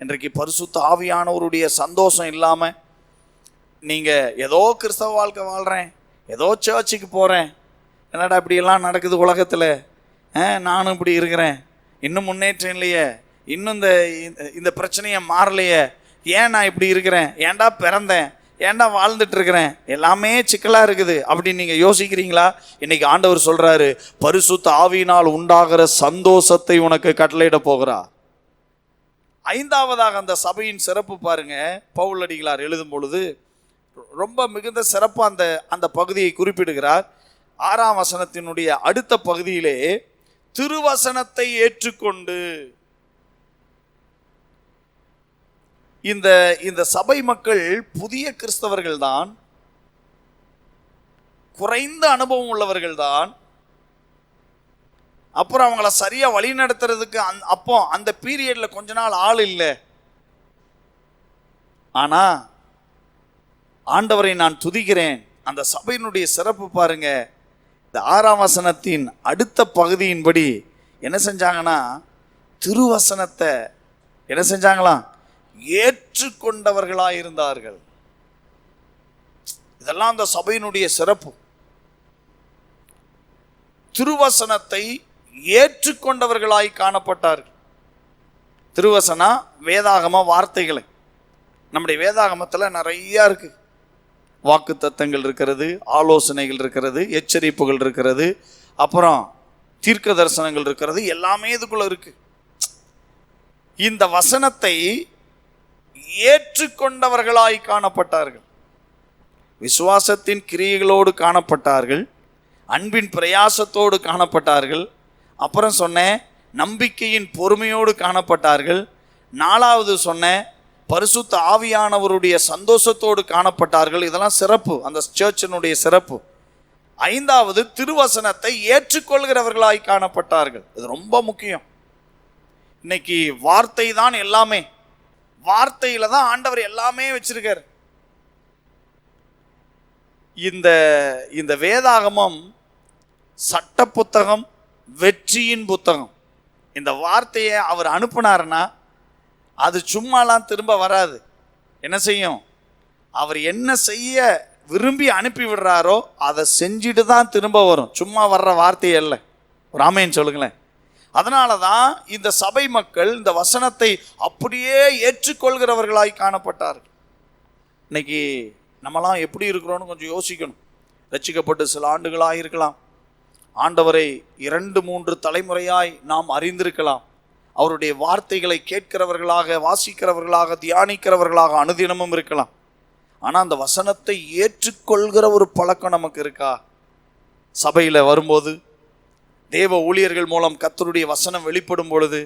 இன்றைக்கு பரிசுத்த ஆவியானவருடைய சந்தோஷம் இல்லாமல் நீங்கள் ஏதோ கிறிஸ்தவ வாழ்க்கை வாழ்கிறேன், ஏதோ சர்ச்சுக்கு போகிறேன், என்னடா இப்படியெல்லாம் நடக்குது உலகத்தில், நானும் இப்படி இருக்கிறேன், இன்னும் முன்னேற்றம் இல்லையே, இன்னும் இந்த பிரச்சனையை மாறலையே, ஏன் நான் இப்படி இருக்கிறேன், ஏன்டா பிறந்தேன், ஏன்டா வாழ்ந்துட்டு இருக்கிறேன், எல்லாமே சிக்கலாக இருக்குது அப்படின்னு நீங்கள் யோசிக்கிறீங்களா? இன்னைக்கு ஆண்டவர் சொல்கிறாரு, பரிசுத்த ஆவியினால் உண்டாகிற சந்தோஷத்தை உனக்கு கட்டளையிட போகிறார். ஐந்தாவதாக அந்த சபையின் சிறப்பு பாருங்க. பவுல் அடிகளார் எழுதும் பொழுது ரொம்ப மிகுந்த சிறப்பு அந்த பகுதியை குறிப்பிடுகிறார். 6ஆம் வசனத்தினுடைய அடுத்த பகுதியிலே திருவசனத்தை ஏற்றுக்கொண்டு இந்த சபை மக்கள் புதிய கிறிஸ்தவர்கள் தான், குறைந்த அனுபவம் உள்ளவர்கள் தான். அப்புறம் அவங்கள சரியா வழி நடத்துறதுக்கு அப்போ அந்த பீரியட்ல கொஞ்ச நாள் ஆள் இல்லை. ஆனா ஆண்டவரை நான் துதிக்கிறேன். அந்த சபையினுடைய சிறப்பு பாருங்க. இந்த 6ஆம் வசனத்தின் அடுத்த பகுதியின்படி என்ன செஞ்சாங்கன்னா திருவசனத்தை என்ன செஞ்சாங்களாம், ஏற்றுக்கொண்டவர்களாக இருந்தார்கள். இதெல்லாம் அந்த சபையினுடைய சிறப்பு. திருவசனத்தை ஏற்றுக்கொண்டவர்களாய் காணப்பட்டார்கள். திருவசனா வேதாகம வார்த்தைகளை, நம்முடைய வேதாகமத்தில் நிறைய இருக்கு. வாக்கு தத்தங்கள் இருக்கிறது, ஆலோசனைகள் இருக்கிறது, எச்சரிப்புகள் இருக்கிறது, அப்புறம் தீர்க்க தரிசனங்கள் இருக்கிறது, எல்லாமே இதுக்குள்ள இருக்கு. இந்த வசனத்தை ஏற்றுக்கொண்டவர்களாய் காணப்பட்டார்கள். விசுவாசத்தின் கிரியைகளோடு காணப்பட்டார்கள், அன்பின் பிரயாசத்தோடு காணப்பட்டார்கள். அப்புறம் சொன்னேன் நம்பிக்கையின் பொறுமையோடு காணப்பட்டார்கள். 4வது சொன்னேன் பரிசுத்த ஆவியானவருடைய சந்தோஷத்தோடு காணப்பட்டார்கள். இதெல்லாம் சிறப்பு, அந்த சர்ச்சினுடைய சிறப்பு. 5வது திருவசனத்தை ஏற்றுக்கொள்கிறவர்களாய் காணப்பட்டார்கள். இது ரொம்ப முக்கியம். இன்னைக்கு வார்த்தை தான் எல்லாமே, வார்த்தையில தான் ஆண்டவர் எல்லாமே வச்சிருக்கார். இந்த வேதாகமம் சட்ட புத்தகம், வெற்றியின் புத்தகம். இந்த வார்த்தையை அவர் அனுப்புனாருன்னா அது சும்மாலாம் திரும்ப வராது. என்ன செய்யும்? அவர் என்ன செய்ய விரும்பி அனுப்பி விடுறாரோ அதை செஞ்சுட்டு தான் திரும்ப வரும். சும்மா வர்ற வார்த்தை அல்ல. ராமையன் சொல்லுங்களேன். அதனால தான் இந்த சபை மக்கள் இந்த வசனத்தை அப்படியே ஏற்றுக்கொள்கிறவர்களாய் காணப்பட்டார்கள். இன்னைக்கு நம்மலாம் எப்படி இருக்கிறோன்னு கொஞ்சம் யோசிக்கணும். ரட்சிக்கப்பட்டு சில ஆண்டுகளாக இருக்கலாம், ஆண்டவரை 2-3 தலைமுறையாய் நாம் அறிந்திருக்கலாம், அவருடைய வார்த்தைகளை கேட்கிறவர்களாக, வாசிக்கிறவர்களாக, தியானிக்கிறவர்களாக அனுதினமும் இருக்கலாம். ஆனால் அந்த வசனத்தை ஏற்றுக்கொள்கிற ஒரு பழக்கம் நமக்கு இருக்கா? சபையில் வரும்போது, தேவ ஊழியர்கள் மூலம் கர்த்தருடைய வசனம் வெளிப்படும் பொழுது,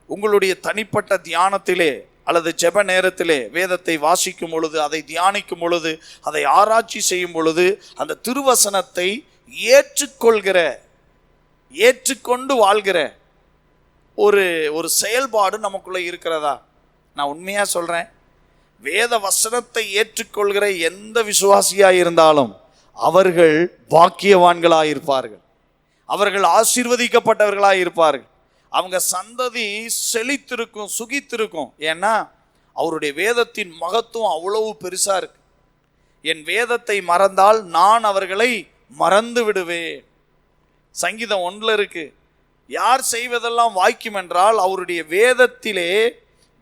உங்களுடைய தனிப்பட்ட தியானத்திலே அல்லது ஜெப நேரத்திலே வேதத்தை வாசிக்கும் பொழுது, அதை தியானிக்கும் பொழுது, அதை ஆராய்ச்சி செய்யும் பொழுது, அந்த திருவசனத்தை ஏற்றுக்கொண்டு வாழ்கிற ஒரு செயல்பாடு நமக்குள்ளே இருக்கிறதா? நான் உண்மையாக சொல்கிறேன், வேத வசனத்தை ஏற்றுக்கொள்கிற எந்த விசுவாசியாக இருந்தாலும் அவர்கள் பாக்கியவான்களாக இருப்பார்கள், அவர்கள் ஆசீர்வதிக்கப்பட்டவர்களாக இருப்பார்கள், அவங்க சந்ததி செழித்திருக்கும், சுகித்திருக்கும். ஏன்னா அவருடைய வேதத்தின் மகத்துவம் அவ்வளவு பெருசா இருக்கு. என் வேதத்தை மறந்தால் நான் அவர்களை மறந்து விடுவேன். சங்கீதம் 1 இருக்கு, யார் செய்வதெல்லாம் வாய்க்கும் என்றால் அவருடைய வேதத்திலே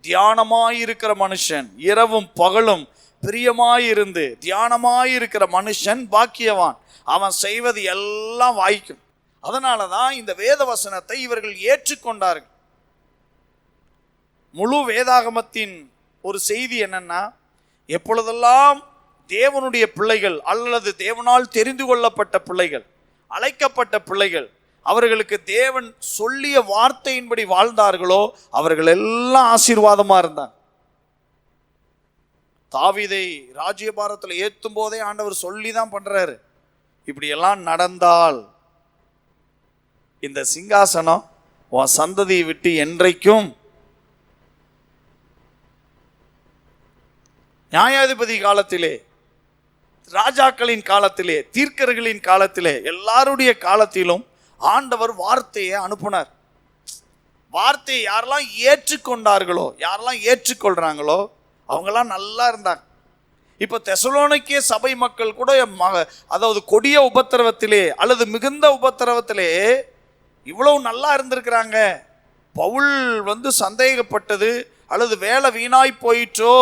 தியானமாயிருக்கிற மனுஷன், இரவும் பகலும் பிரியமாயிருந்து தியானமாயிருக்கிற மனுஷன் பாக்கியவான், அவன் செய்வது எல்லாம் வாய்க்கும். அதனாலதான் இந்த வேத வசனத்தை இவர்கள் ஏற்றுக்கொண்டார்கள். முழு வேதாகமத்தின் ஒரு செய்தி என்னன்னா, எப்பொழுதெல்லாம் தேவனுடைய பிள்ளைகள் அல்லது தேவனால் தெரிந்து கொள்ளப்பட்ட பிள்ளைகள், அழைக்கப்பட்ட பிள்ளைகள், அவர்களுக்கு தேவன் சொல்லிய வார்த்தையின்படி வாழ்ந்தார்களோ அவர்கள் எல்லாம் ஆசீர்வாதமா இருந்தாங்க. தாவீதை ராஜ்யபாரத்தில் ஏத்தும் போதே ஆண்டவர் சொல்லி தான் பண்றாரு, இப்படி எல்லாம் நடந்தால் இந்த சிங்காசனம் உன் சந்ததியை விட்டு என்றைக்கும். நியாயாதிபதி காலத்திலே, ராஜாக்களின் காலத்திலே, தீர்க்கர்களின் காலத்திலே, எல்லாருடைய காலத்திலும் ஆண்டவர் வார்த்தையை அனுப்புனார். வார்த்தையை யாரெல்லாம் ஏற்றுக்கொண்டார்களோ, யாரெல்லாம் ஏற்றுக்கொள்றாங்களோ அவங்கெல்லாம் நல்லா இருந்தாங்க. இப்ப தெசலோனிக்கே சபை மக்கள் கூட அதாவது கொடிய உபத்திரவத்திலே அல்லது மிகுந்த உபத்திரவத்திலே இவ்வளவு நல்லா இருந்திருக்கிறாங்க. பவுல் சந்தேகப்பட்டது அல்லது வேலை வீணாய் போயிற்றோ,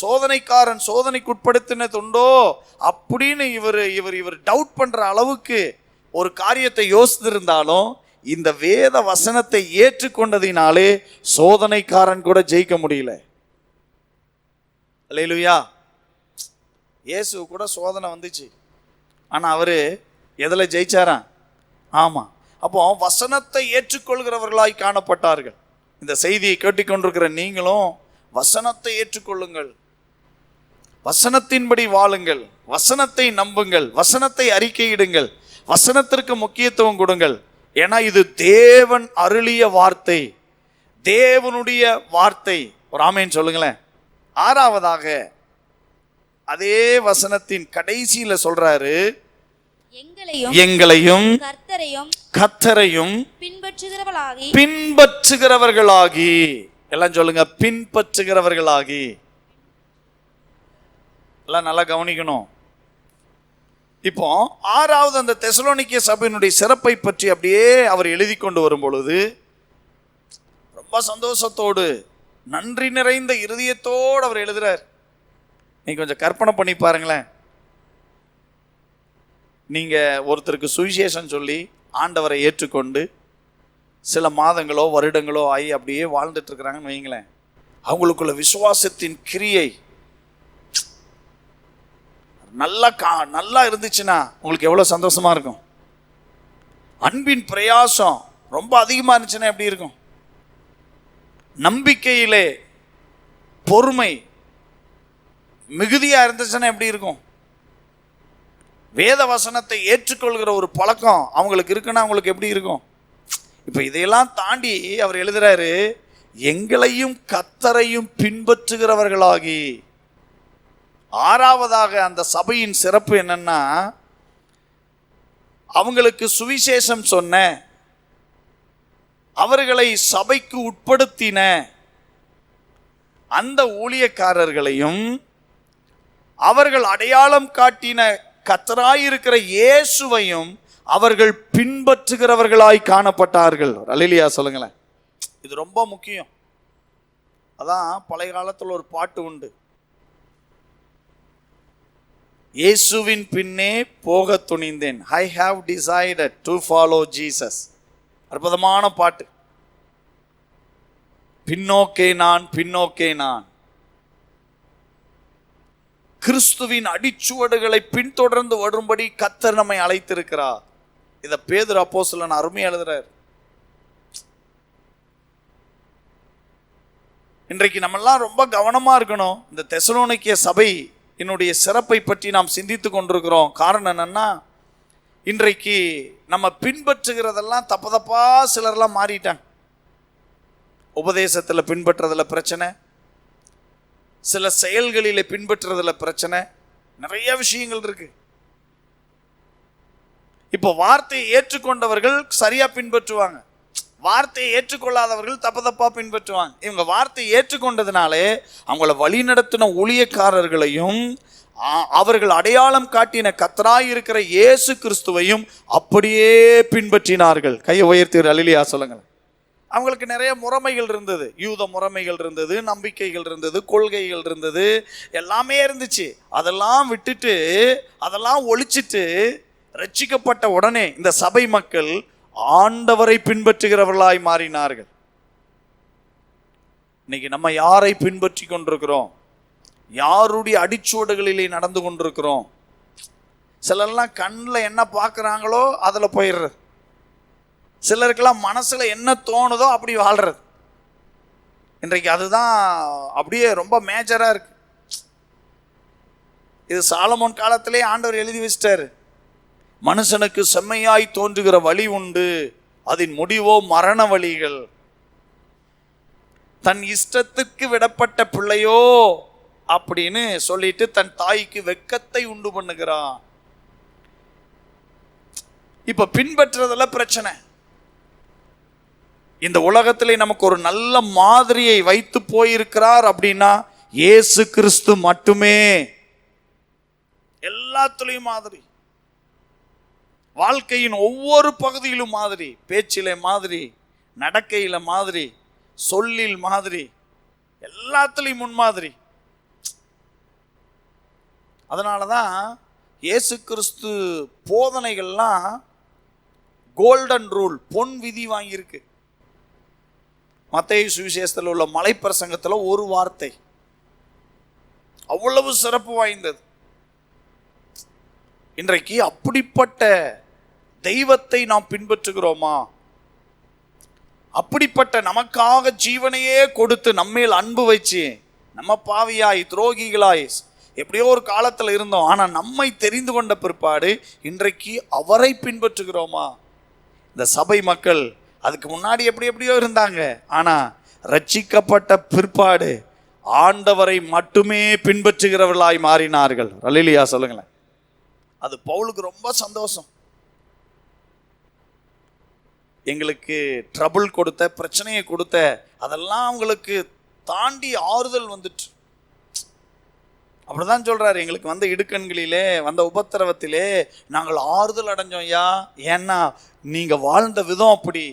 சோதனைக்காரன் சோதனைக்குட்படுத்தினதுண்டோ அப்படின்னு இவர் டவுட் பண்ற அளவுக்கு ஒரு காரியத்தை யோசித்திருந்தாலும் இந்த வேத வசனத்தை ஏற்றுக்கொண்டதினாலே சோதனைக்காரன் கூட ஜெயிக்க முடியல. அல்லேலூயா. இயேசு கூட சோதனை வந்துச்சு, ஆனா அவரு எதுல ஜெயிச்சாராம்? ஆமா. அப்போ வசனத்தை ஏற்றுக்கொள்கிறவர்களாய் காணப்பட்டார்கள். இந்த செய்தியை கேட்டுக்கொண்டிருக்கிற நீங்களும் வசனத்தை ஏற்றுக்கொள்ளுங்கள், வசனத்தின்படி வாழுங்கள், வசனத்தை நம்புங்கள், வசனத்தை அறிக்கையிடுங்கள், வசனத்திற்கு முக்கியத்துவம் கொடுங்கள். ஏன்னா இது தேவன் அருளிய வார்த்தை, தேவனுடைய வார்த்தை. ஒரு ஆமேன் சொல்லுங்களேன். 6வதாக அதே வசனத்தின் கடைசியில சொல்றாரு, எங்களையும் கர்த்தரையும் பின்பற்றுகிறவர்களாகி. எல்லாம் சொல்லுங்க, பின்பற்றுகிறவர்களாகி. எல்லாம் நல்லா கவனிக்கணும். இப்போ 6வது அந்த தெசலோனிக்கே சபையினுடைய சிறப்பை பற்றி அப்படியே அவர் எழுதி கொண்டு வரும் பொழுது ரொம்ப சந்தோஷத்தோடு நன்றி நிறைந்த இருதயத்தோடு அவர் எழுதுறார். நீங்க கொஞ்சம் கற்பனை பண்ணி பாருங்களேன். நீங்க ஒருத்தருக்கு சுவிசேஷம் சொல்லி ஆண்டவரை ஏற்றுக்கொண்டு சில மாதங்களோ வருடங்களோ ஆகி அப்படியே வாழ்ந்துட்டு இருக்கிறாங்கன்னு வைங்களேன். அவங்களுக்குள்ள விசுவாசத்தின் கிரியை நல்லா இருந்துச்சுன்னா உங்களுக்கு எவ்வளவு சந்தோஷமா இருக்கும். அன்பின் பிரயாசம் ரொம்ப அதிகமா இருந்துச்சுன்னா எப்படி இருக்கும்? நம்பிக்கையிலே பொறுமை மிகுதியா இருந்துச்சுன்னா எப்படி இருக்கும்? வேத வசனத்தை ஏற்றுக்கொள்கிற ஒரு பழக்கம் அவங்களுக்கு இருக்குன்னா அவங்களுக்கு எப்படி இருக்கும்? இப்ப இதையெல்லாம் தாண்டி அவர் எழுதுறாரு, எங்களையும் கர்த்தரையும் பின்பற்றுகிறவர்களாகி. 6வதாக அந்த சபையின் சிறப்பு என்னன்னா, அவங்களுக்கு சுவிசேஷம் சொன்ன, அவர்களை சபைக்கு உட்படுத்தின அந்த ஊழியக்காரர்களையும் அவர்கள் அடையாளம் காட்டின கர்த்தராயிருக்கிற இயேசுவையும் அவர்கள் பின்பற்றுகிறவர்களாய் காணப்பட்டார்கள். அல்லேலூயா சொல்லுங்களேன். இது ரொம்ப முக்கியம். அதான் பழைய காலத்தில் ஒரு பாட்டு உண்டு, இயேசுவின் பின்னே போக துணிந்தேன், I have decided to follow Jesus. அற்புதமான பாட்டு. பின்னோக்கே நான், பின்னோக்கே நான். கிறிஸ்துவின் அடிச்சுவடுகளை பின்தொடர்ந்து வரும்படி கர்த்தர் நம்மை அழைத்திருக்கிறார். இத பேதுரு அப்போஸ்தலன் அருமையா எழுதுறார். இன்றைக்கு நம்ம எல்லாம் ரொம்ப கவனமா இருக்கணும். இந்த தெசலோனிக்கே சபை என்னுடைய சிறப்பை பற்றி நாம் சிந்தித்து கொண்டிருக்கிறோம். காரணம் என்னன்னா, இன்றைக்கு நம்ம பின்பற்றுகிறதெல்லாம் தப்பா சிலர்லாம் மாறிட்டாங்க. உபதேசத்தில் பின்பற்றுறதுல பிரச்சனை, சில செயல்களில் பின்பற்றுறதுல பிரச்சனை, நிறைய விஷயங்கள் இருக்கு. இப்போ வார்த்தையை ஏற்றுக்கொண்டவர்கள் சரியா பின்பற்றுவாங்க, வார்த்தையை ஏற்றுக்கொள்ளாதவர்கள் தப்பா பின்பற்றுவாங்க. இவங்க வார்த்தையை ஏற்றுக்கொண்டதுனாலே அவங்கள வழிநடத்தின ஊழியக்காரர்களையும் அவர்கள் அடையாளம் காட்டின கர்த்தராய் இருக்கிற இயேசு கிறிஸ்துவையும் அப்படியே பின்பற்றினார்கள். கையை உயர்த்தி அல்லேலூயா சொல்லுங்கள். அவங்களுக்கு நிறைய முறைமைகள் இருந்தது, யூத முறைமைகள் இருந்தது, நம்பிக்கைகள் இருந்தது, கொள்கைகள் இருந்தது, எல்லாமே இருந்துச்சு. அதெல்லாம் விட்டுட்டு அதெல்லாம் ஒழிச்சிட்டு ரட்சிக்கப்பட்ட உடனே இந்த சபை மக்கள் ஆண்டவரை பின்பற்றுகிறவர்களாய் மாறினார்கள். இன்னைக்கு நம்ம யாரை பின்பற்றி கொண்டிருக்கிறோம்? யாருடைய அடிச்சுவடுகளிலே நடந்து கொண்டிருக்கிறோம்? சிலர்லாம் கண்ணில் என்ன பார்க்குறாங்களோ அதில் போயிடுறது. சிலருக்கெல்லாம் மனசுல என்ன தோணுதோ அப்படி வாழ்றது. இன்றைக்கு அதுதான் அப்படியே ரொம்ப மேஜரா இருக்கு. இது சாலமோன் காலத்திலே ஆண்டவர் எழுதி வச்சிட்டாரு. மனுஷனுக்கு செம்மையாய் தோன்றுகிற வழி உண்டு, அதன் முடிவோ மரண வழிகள். தன் இஷ்டத்துக்கு விடப்பட்ட பிள்ளையோ அப்படின்னு சொல்லிட்டு தன் தாய்க்கு வெட்கத்தை உண்டு பண்ணுகிறான். இப்ப பின்பற்றுறதுல பிரச்சனை. இந்த உலகத்திலே நமக்கு ஒரு நல்ல மாதிரியை வைத்து போயிருக்கிறார் அப்படின்னா இயேசு கிறிஸ்து மட்டுமே. எல்லாத்துலயும் மாதிரி, வாழ்க்கையின் ஒவ்வொரு பகுதியிலும் மாதிரி, பேச்சில மாதிரி, நடக்கையில மாதிரி, சொல்லில் மாதிரி, எல்லாத்துலயும் முன்மாதிரி. அதனாலதான் இயேசு கிறிஸ்து போதனைகள்லாம் கோல்டன் ரூல், பொன் விதி வாங்கியிருக்கு. மத்தேயு சுவிசேஷத்தில் உள்ள மலைப்பிரசங்கத்தில் ஒரு வார்த்தை அவ்வளவு சிறப்பு வாய்ந்தது. இன்றைக்கு அப்படிப்பட்ட தெய்வத்தை நாம் பின்பற்றுகிறோமா? அப்படிப்பட்ட நமக்காக ஜீவனையே கொடுத்து நம்மேல் அன்பு வச்சு, நம்ம பாவியாய் துரோகிகளாய் எப்படியோ ஒரு காலத்தில் இருந்தோம், ஆனால் நம்மை தெரிந்து கொண்ட பிற்பாடு இன்றைக்கு அவரை பின்பற்றுகிறோமா? இந்த சபை மக்கள் அதுக்கு முன்னாடி எப்படியோ இருந்தாங்க, ஆனா ரட்சிக்கப்பட்ட பிற்பாடு ஆண்டவரை மட்டுமே பின்பற்றுகிறவர்களாய் மாறினார்கள். அல்லேலூயா சொல்லுங்களேன். அது பவுலுக்கு ரொம்ப சந்தோஷம். எங்களுக்கு ட்ரபிள் கொடுத்த, பிரச்சனையை கொடுத்த, அதெல்லாம் அவங்களுக்கு தாண்டி ஆறுதல் வந்துட்டு. அப்படிதான் சொல்றாரு, எங்களுக்கு வந்த இடுக்கண்களிலே வந்த உபத்திரவத்திலே நாங்கள் ஆறுதல் அடைஞ்சோம் ஐயா. ஏன்னா நீங்க வாழ்ந்த விதம் அப்படி,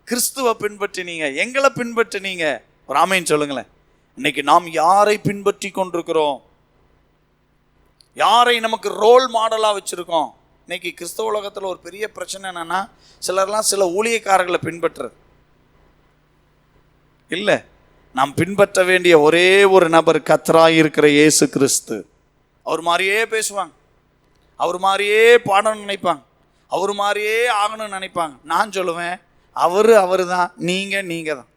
கிறிஸ்துவை பின்பற்றினீங்க, எங்களை பின்பற்றினீங்க. ஒரு ஆமென் சொல்லுங்களேன். இன்னைக்கு நாம் யாரை பின்பற்றி கொண்டிருக்கிறோம்? யாரை நமக்கு ரோல் மாடலா வச்சிருக்கோம்? இன்னைக்கு கிறிஸ்தவ உலகத்தில் ஒரு பெரிய பிரச்சனை என்னன்னா, சிலர்லாம் சில ஊழியக்காரர்களை பின்பற்றுறது இல்லை. நாம் பின்பற்ற வேண்டிய ஒரே ஒரு நபர் கர்த்தராய் இருக்கிற இயேசு கிறிஸ்து. அவர் மாதிரியே பேசுவாங்க, அவர் மாதிரியே பாடணும்னு நினைப்பாங்க, அவர் மாதிரியே ஆகணும்னு நினைப்பாங்க. நான் சொல்லுவேன், அவரு தான், நீங்க தான்.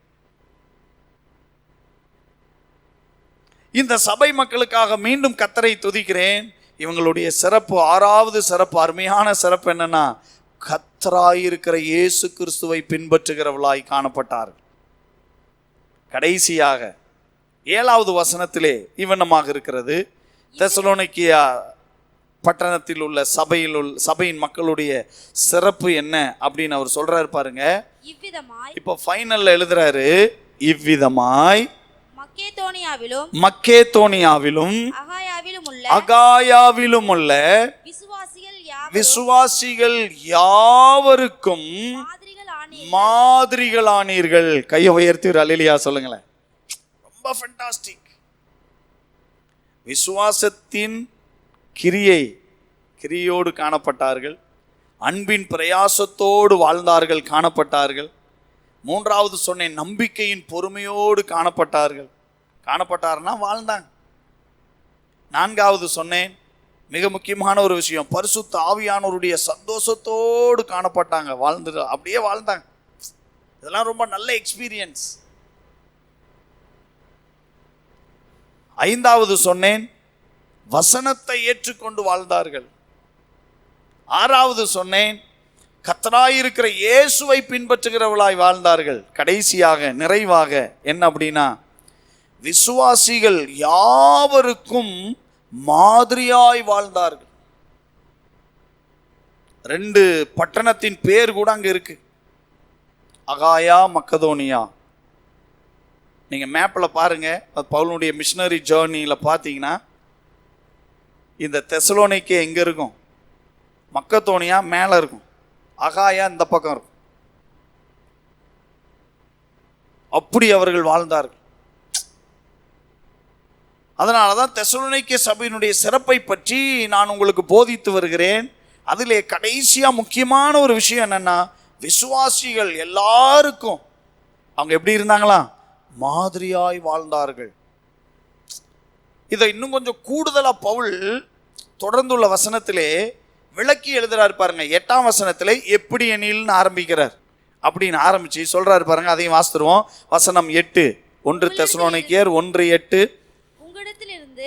இந்த சபை மக்களுக்காக மீண்டும் கர்த்தரை துதிக்கிறேன். இவங்களுடைய சிறப்பு, 6வது சிறப்பு, அருமையான சிறப்பு என்னன்னா, கர்த்தராயிருக்கிற இயேசு கிறிஸ்துவை பின்பற்றுகிறவர்களாய் காணப்பட்டார்கள். கடைசியாக 7வது வசனத்திலே இவனமாக இருக்கிறது, தெசலோனிக்கேயா பட்டணத்தில் உள்ள சபையின் மக்களுடைய சிறப்பு என்ன அப்படின்னு அவர் சொல்றாரு பாருங்க. இப்ப ஃபைனல்ல எழுதுறாரு, இவ்விதமாய் மக்கேதோனியாவிலும் அகாயாவிலும் உள்ள விசுவாசிகள் யாவருக்கும் மாதிரிகளானீர்கள். கையை உயர்த்தி அல்லேலூயா சொல்லுங்களேன். ரொம்ப ஃபேண்டாஸ்டிக். விசுவாசத்தின் கிரியோடு காணப்பட்டார்கள், அன்பின் பிரயாசத்தோடு வாழ்ந்தார்கள், காணப்பட்டார்கள். 3வது சொன்னேன், நம்பிக்கையின் பொறுமையோடு காணப்பட்டார்னா வாழ்ந்தாங்க. 4வது சொன்னேன், மிக முக்கியமான ஒரு விஷயம், பரிசுத்த ஆவியானவருடைய சந்தோஷத்தோடு காணப்பட்டாங்க, அப்படியே வாழ்ந்தாங்க. இதெல்லாம் ரொம்ப நல்ல எக்ஸ்பீரியன்ஸ். 5வது சொன்னேன், வசனத்தை ஏற்றுக்கொண்டு வாழ்ந்தார்கள். 6வது சொன்னேன், கர்த்தராயிருக்கிற இயேசுவை பின்பற்றுகிறவர்களாய் வாழ்ந்தார்கள். கடைசியாக நிறைவாக என்ன அப்படின்னா, விசுவாசிகள் யாவருக்கும் மாதிரியாய் வாழ்ந்தார்கள். 2 பட்டணத்தின் பேர் கூட அங்க இருக்கு. அகாயா, மக்கதோனியா. நீங்கள் மேப்பில் பாருங்கள், பவுலுடைய மிஷனரி ஜேர்னியில் பார்த்தீங்கன்னா இந்த தெசலோனிக்கே எங்கே இருக்கும்? மக்கதோனியா மேலே இருக்கும், அகாயா இந்த பக்கம் இருக்கும். அப்படி அவர்கள் வாழ்ந்தார்கள். அதனால தான் தெசலோனிக்கே சபையினுடைய சிறப்பை பற்றி நான் உங்களுக்கு போதித்து வருகிறேன். அதிலே கடைசியாக முக்கியமான ஒரு விஷயம் என்னன்னா, விசுவாசிகள் எல்லாருக்கும் அவங்க எப்படி இருந்தாங்களா? மாதிரியாய் வாழ்ந்தார்கள். இதை இன்னும் கொஞ்சம் கூடுதலாக பவுல் தொடர்ந்துள்ள வசனத்திலே விளக்கி எழுதுறாரு பாருங்க. 8ஆம் வசனத்திலே எப்படி எண்ணில்னு ஆரம்பிக்கிறார். அப்படின்னு ஆரம்பிச்சு சொல்றாரு பாருங்க. அதையும் வாசித்துருவோம். வசனம் 8, 1 தெசலோனிக்கேயர் 1:8.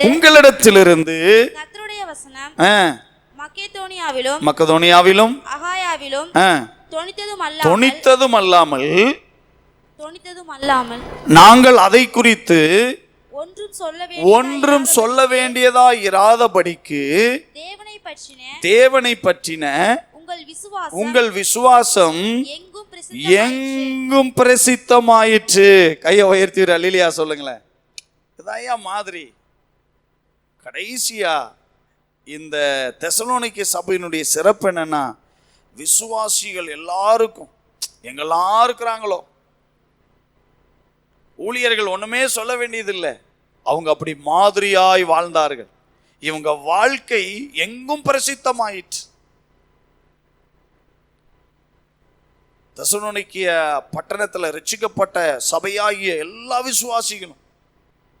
உங்களிடத்திலிருந்து கர்த்தருடைய வசனம் மக்கதோனியாவிலும் அகாயாவிலும் தொனித்ததும் அல்லாமல் நாங்கள் அதை குறித்து ஒன்றும் சொல்ல வேண்டியதா இராதபடிக்கு தேவனை பற்றின உங்கள் விசுவாசம் எங்கும் பிரசித்தமாயிற்று. கையை உயர்த்தி அல்லேலூயா சொல்லுங்களேன். இதான் மாதிரி. கடைசியா இந்த தெசலோனிக்கே சபையினுடைய சிறப்பு என்னன்னா, விசுவாசிகள் எல்லாருக்கும் எங்கெல்லாம் இருக்கிறாங்களோ, ஊழியர்கள் ஒண்ணுமே சொல்ல வேண்டியதில்லை, அவங்க அப்படி மாதிரியாய் வாழ்ந்தார்கள். இவங்க வாழ்க்கை எங்கும் பிரசித்தமாயிற்று. தெசலோனிக்கே பட்டணத்தில் ரட்சிக்கப்பட்ட சபையாகிய எல்லா விசுவாசிகளும்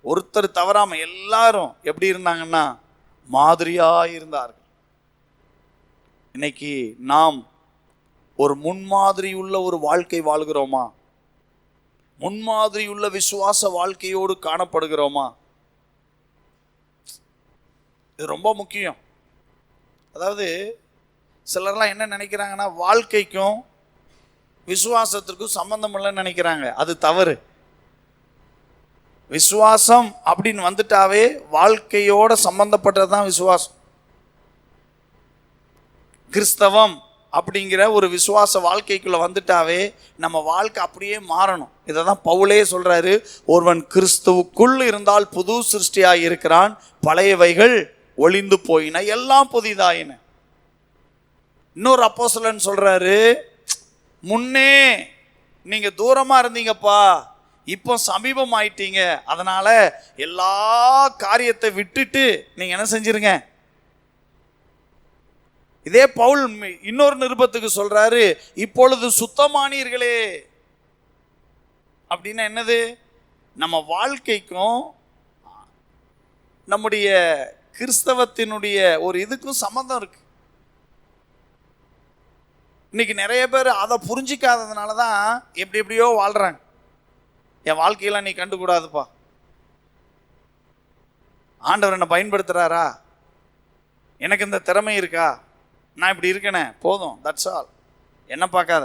ஒருத்தர் தவறாம எல்லாரும் எப்படி இருந்தாங்கன்னா மாதிரியாய் இருந்தார்கள். இன்னைக்கு நாம் ஒரு முன்மாதிரி உள்ள ஒரு வாழ்க்கை வாழ்கிறோமா? முன்மாதிரி உள்ள விசுவாச வாழ்க்கையோடு காணப்படுகிறோமா? இது ரொம்ப முக்கியம். அதாவது சிலர்லாம் என்ன நினைக்கிறாங்கன்னா, வாழ்க்கைக்கும் விசுவாசத்திற்கும் சம்பந்தம் இல்லைன்னு நினைக்கிறாங்க. அது தவறு. விசுவாசம் அப்படின்னு வந்துட்டாவே வாழ்க்கையோட சம்பந்தப்பட்டது தான் விசுவாசம். கிறிஸ்தவம் அப்படிங்கிற ஒரு விசுவாச வாழ்க்கைக்குள்ள வந்துட்டாவே நம்ம வாழ்க்கை அப்படியே மாறணும். இதை தான் பவுலே சொல்றாரு, ஒருவன் கிறிஸ்துவுக்குள் இருந்தால் புது சிருஷ்டியாய் இருக்கிறான், பழையவைகள் ஒளிந்து போயின, எல்லாம் புதிதாயின. இன்னொரு அப்போஸ்தலன் சொல்றாரு, முன்னே நீங்க தூரமா இருந்தீங்கப்பா, இப்போ சமீபம் ஆயிட்டீங்க, அதனால எல்லா காரியத்தை விட்டுட்டு நீங்க என்ன செஞ்சிருங்க. இதே பவுல் இன்னொரு நிருபத்துக்கு சொல்றாரு, இப்பொழுது சுத்தமானீர்களே. அப்படின்னா என்னது? நம்ம வாழ்க்கைக்கும் நம்முடைய கிறிஸ்தவத்தினுடைய ஒரு இதுக்கும் சம்பந்தம் இருக்கு. இன்னைக்கு நிறைய பேர் அதை புரிஞ்சிக்காததுனால தான் எப்படி எப்படியோ வாழ்றாங்க. என் வாழ்க்கையெல்லாம் நீ கண்டுக்கூடாதுப்பா, ஆண்டவர் என்னை பயன்படுத்துறாரா, எனக்கு இந்த திறமை இருக்கா, நான் இப்படி இருக்கேனே, போதும், தட்ஸ் ஆல், என்ன பார்க்காத.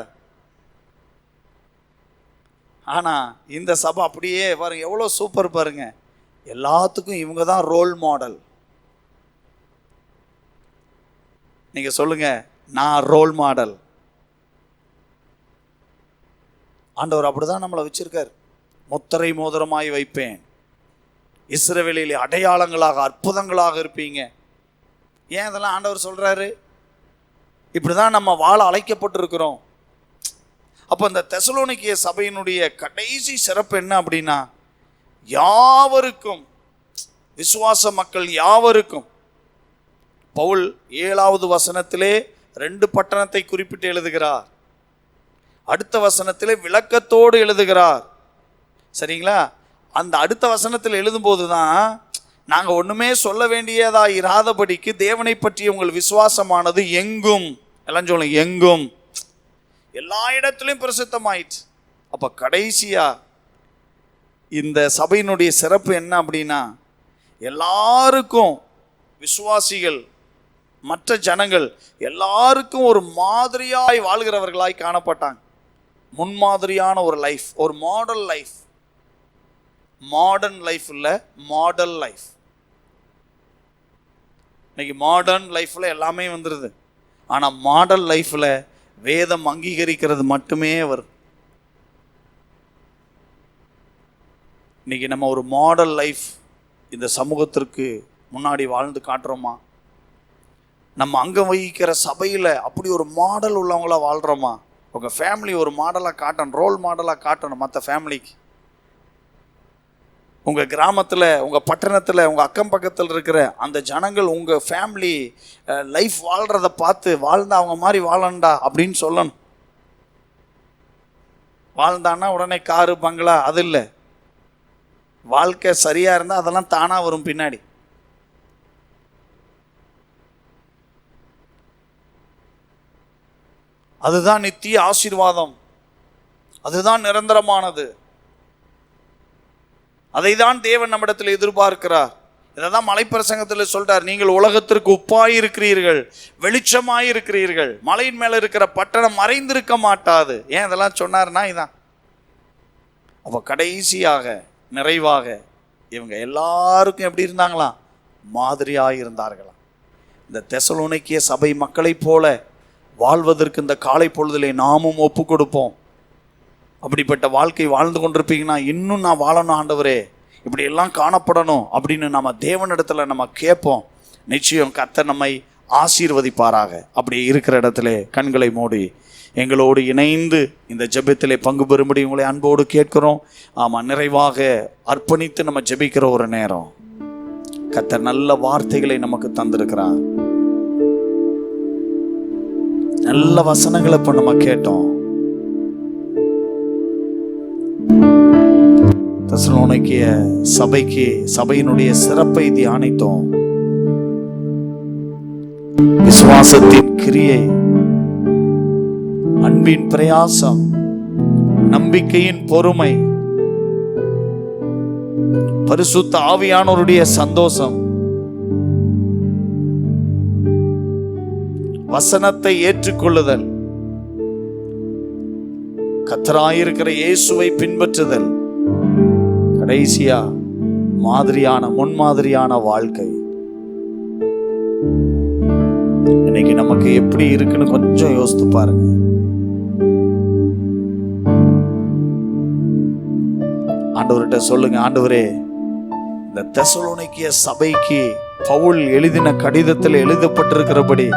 ஆனா இந்த சபை அப்படியே பாருங்க, எவ்வளோ சூப்பர் பாருங்க. எல்லாத்துக்கும் இவங்க தான் ரோல் மாடல். நீங்க சொல்லுங்க, நான் ரோல் மாடல். ஆண்டவர் அப்படிதான் நம்மளை வச்சிருக்காரு. முத்திரை மோதிரமாய் வைப்பேன், இஸ்ரவேலிலே அடையாளங்களாக அற்புதங்களாக இருப்பீங்க. ஏன் இதெல்லாம் ஆண்டவர் சொல்றாரு? இப்படிதான் நம்ம வாழ அழைக்கப்பட்டிருக்கிறோம். அப்போ இந்த தெசலோனிக்கே சபையினுடைய கடைசி சிறப்பு என்ன அப்படின்னா, யாவருக்கும், விசுவாச மக்கள் யாவருக்கும், பவுல் 7வது வசனத்திலே 2 பட்டணத்தை குறிப்பிட்டு எழுதுகிறார். அடுத்த வசனத்திலே விளக்கத்தோடு எழுதுகிறார். சரிங்களா? அந்த அடுத்த வசனத்தில் எழுதும்போது தான், நாங்கள் ஒன்றுமே சொல்ல வேண்டியதா இராதபடிக்கு தேவனை பற்றிய உங்கள் விசுவாசமானது எங்கும், எல்லாம் சொல்லுங்க, எங்கும், எல்லா இடத்துலையும் பிரசித்தமாயிடுச்சு. அப்போ கடைசியா இந்த சபையினுடைய சிறப்பு என்ன அப்படின்னா, எல்லாருக்கும், விசுவாசிகள், மற்ற ஜனங்கள் எல்லாருக்கும் ஒரு மாதிரியாய் வாழ்கிறவர்களாய் காணப்பட்டாங்க. முன்மாதிரியான ஒரு லைஃப், ஒரு மாடல் லைஃப். மாடர்ன் லைஃப் இல்லை, மாடல் லைஃப். இன்னைக்கு மாடர்ன் லைஃப்ல எல்லாமே வந்துடுது. ஆனால் மாடல் லைஃப்ல வேதம் அங்கீகரிக்கிறது மட்டுமே வரும். இன்னைக்கு நம்ம ஒரு மாடல் லைஃப் இந்த சமூகத்திற்கு முன்னாடி வாழ்ந்து காட்டுறோமா? நம்ம அங்கம் வகிக்கிற சபையில் அப்படி ஒரு மாடல் உள்ளவங்களா வாழ்கிறோமா? உங்கள் ஃபேமிலி ஒரு மாடலாக காட்டணும், ரோல் மாடலாக காட்டணும் மற்ற ஃபேமிலிக்கு. உங்கள் கிராமத்தில், உங்கள் பட்டணத்தில், உங்கள் அக்கம் பக்கத்தில் இருக்கிற அந்த ஜனங்கள் உங்கள் ஃபேமிலி லைஃப் வாழ்கிறத பார்த்து வாழ்ந்தா அவங்க மாதிரி வாழண்டா அப்படின்னு சொல்லணும். வாழ்ந்தான்னா உடனே காரு பங்களா அது இல்லை. வாழ்க்கை சரியாக இருந்தால் அதெல்லாம் தானாக வரும் பின்னாடி. அதுதான் நித்திய ஆசீர்வாதம், அதுதான் நிரந்தரமானது. அதை தான் தேவன் நம்மிடத்தில் எதிர்பார்க்கிறார். இதை தான் மலைப்பிரசங்கத்தில் சொல்றார், நீங்கள் உலகத்திற்கு உப்பாய் இருக்கிறீர்கள், வெளிச்சமாய் இருக்கிறீர்கள். மலையின் மேல இருக்கிற பட்டணம் மறைந்திருக்க மாட்டாது. ஏன் இதெல்லாம் சொன்னார்னா இதான். அப்போ கடைசியாக நிறைவாக இவங்க எல்லாருக்கும் எப்படி இருந்தாங்களாம்? மாதிரியாக இருந்தார்களாம். இந்த தெசலோனிக்கேய சபை மக்களைப் போல வாழ்வதற்கு இந்த காலை பொழுதிலே நாமும் ஒப்பு கொடுப்போம். அப்படிப்பட்ட வாழ்க்கை வாழ்ந்து கொண்டிருப்பீங்கன்னா, இன்னும் நான் வாழணும் ஆண்டவரே, இப்படி எல்லாம் காணப்படணும் அப்படின்னு நம்ம தேவனிடத்துல நம்ம கேட்போம். நிச்சயம் கர்த்தர் நம்மை ஆசீர்வதிப்பாராக. அப்படி இருக்கிற இடத்துல கண்களை மூடி எங்களோடு இணைந்து இந்த ஜெபத்திலே பங்கு பெறும்படி உங்களை அன்போடு கேட்கிறோம். ஆமாம், நிறைவாக அர்ப்பணித்து நம்ம ஜெபிக்கிற ஒரு நேரம். கர்த்தர் நல்ல வார்த்தைகளை நமக்கு தந்திருக்கிறார். நல்ல வசனங்களை இப்போ நம்ம கேட்டோம். தெசலோனிக்கேய சபையினுடைய சிறப்பை தியானித்தோம். விசுவாசத்தின் கிரியை, அன்பின் பிரயாசம், நம்பிக்கையின் பொறுமை, பரிசுத்த ஆவியானவருடைய சந்தோஷம், வசனத்தை ஏற்றுக்கொள்ளுதல், கர்த்தராயிருக்கிற இயேசுவை பின்பற்றுதல், கடைசியா முன்மாதிரியான வாழ்க்கை. இன்னைக்கு நமக்கு எப்படி இருக்குன்னு கொஞ்சம் யோசித்து பாருங்க. ஆண்டவர்கிட்ட சொல்லுங்க, ஆண்டவரே, இந்த தெசலோனிக்கேய சபைக்கு பவுல் எழுதின கடிதத்தில் எழுதப்பட்டிருக்கிறபடி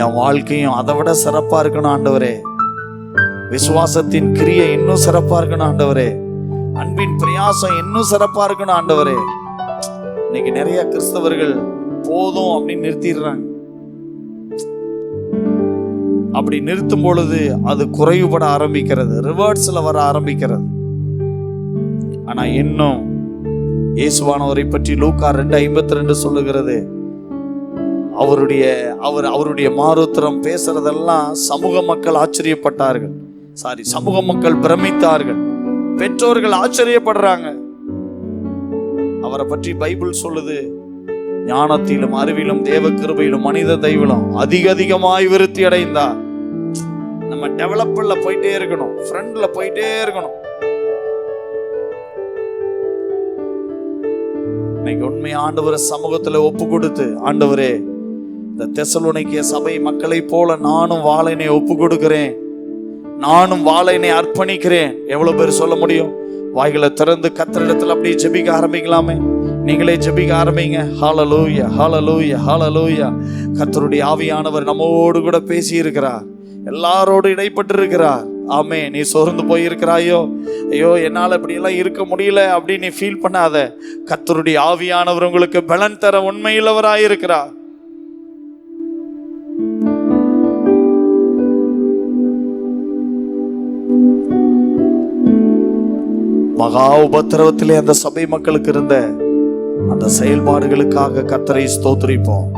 என் வாழ்க்கையும் அதை விட சிறப்பா இருக்கணும் ஆண்டவரே. விசுவாசத்தின் கிரியை இன்னும் சிறப்பா இருக்கணும் ஆண்டவரே. அன்பின் பிரயாசம் இன்னும் சிறப்பா இருக்கணும் ஆண்டவரே. இன்னைக்கு நிறைய கிறிஸ்தவர்கள் போதும் அப்படின்னு நிறுத்திடுறாங்க. அப்படி நிறுத்தும் பொழுது அது குறைவுபட ஆரம்பிக்கிறது, ரிவர்ஸ்ல வர ஆரம்பிக்கிறது. ஆனா இன்னும் இயேசுவானவரை பற்றி லூக்கா 2:52 சொல்லுகிறது, அவருடைய மாறுத்திரம் பேசுறதெல்லாம் சமூக மக்கள் ஆச்சரியப்பட்டார்கள். சமூக மக்கள் பிரமித்தார்கள், பெற்றோர்கள் ஆச்சரியப்படுறாங்க. அவரை பற்றி பைபிள் சொல்லுது, ஞானத்திலும் அறிவிலும் தேவ கிருபையிலும் மனித தயவிலும் அதிகமாய் விருத்தி அடைந்தார். நம்ம டெவலப்ல போயிட்டே இருக்கணும், ஃப்ரண்ட்ல போயிட்டே இருக்கணும். இன்னைக்கு உண்மை ஆண்டவரை சமூகத்துல ஒப்பு கொடுத்து, ஆண்டவரே, இந்த தெசலோனிக்கேய சபை மக்களை போல நானும் வாழைனை ஒப்பு கொடுக்கிறேன், நானும் வாழைனை அர்ப்பணிக்கிறேன். எவ்வளவு பேர் சொல்ல முடியும்? வாய்களை திறந்து கர்த்தரிடத்துல அப்படியே ஜெபிக்க ஆரம்பிக்கலாமே. நீங்களே ஜெபிக்க ஆரம்பிங்க. ஹல்லேலூயா, ஹல்லேலூயா, ஹல்லேலூயா. கர்த்தருடைய ஆவியானவர் நம்மோடு கூட பேசி இருக்கிறார், எல்லாரோடு இடைப்பட்டு இருக்கிறார். ஆமே, நீ சோர்ந்து போயிருக்கிறாயோ, ஐயோ என்னால இப்படி எல்லாம் இருக்க முடியல அப்படின்னு நீ ஃபீல் பண்ணாத. கர்த்தருடைய ஆவியானவர் உங்களுக்கு பலன் தர உண்மையுள்ளவராயிருக்கிறார். மகா உபத்திரவத்திலே அந்த சபை மக்களுக்கு இருந்த அந்த செயல்பாடுகளுக்காக கர்த்தரை ஸ்தோத்திரிப்போம்.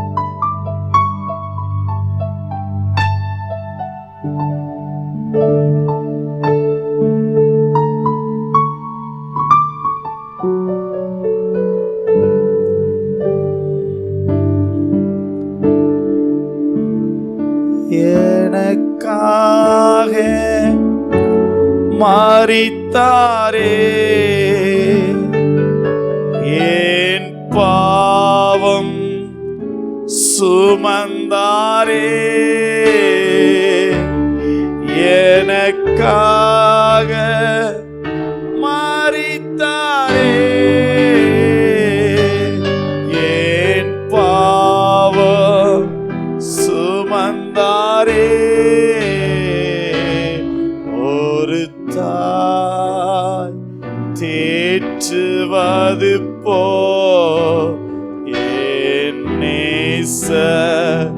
எனக்காக மரித்தாரே, என் பாவம் சுமந்தாரே, எனக்காக மரித்தாரே, ஒரு தாய் தேற்றுவது போ என் நேசர்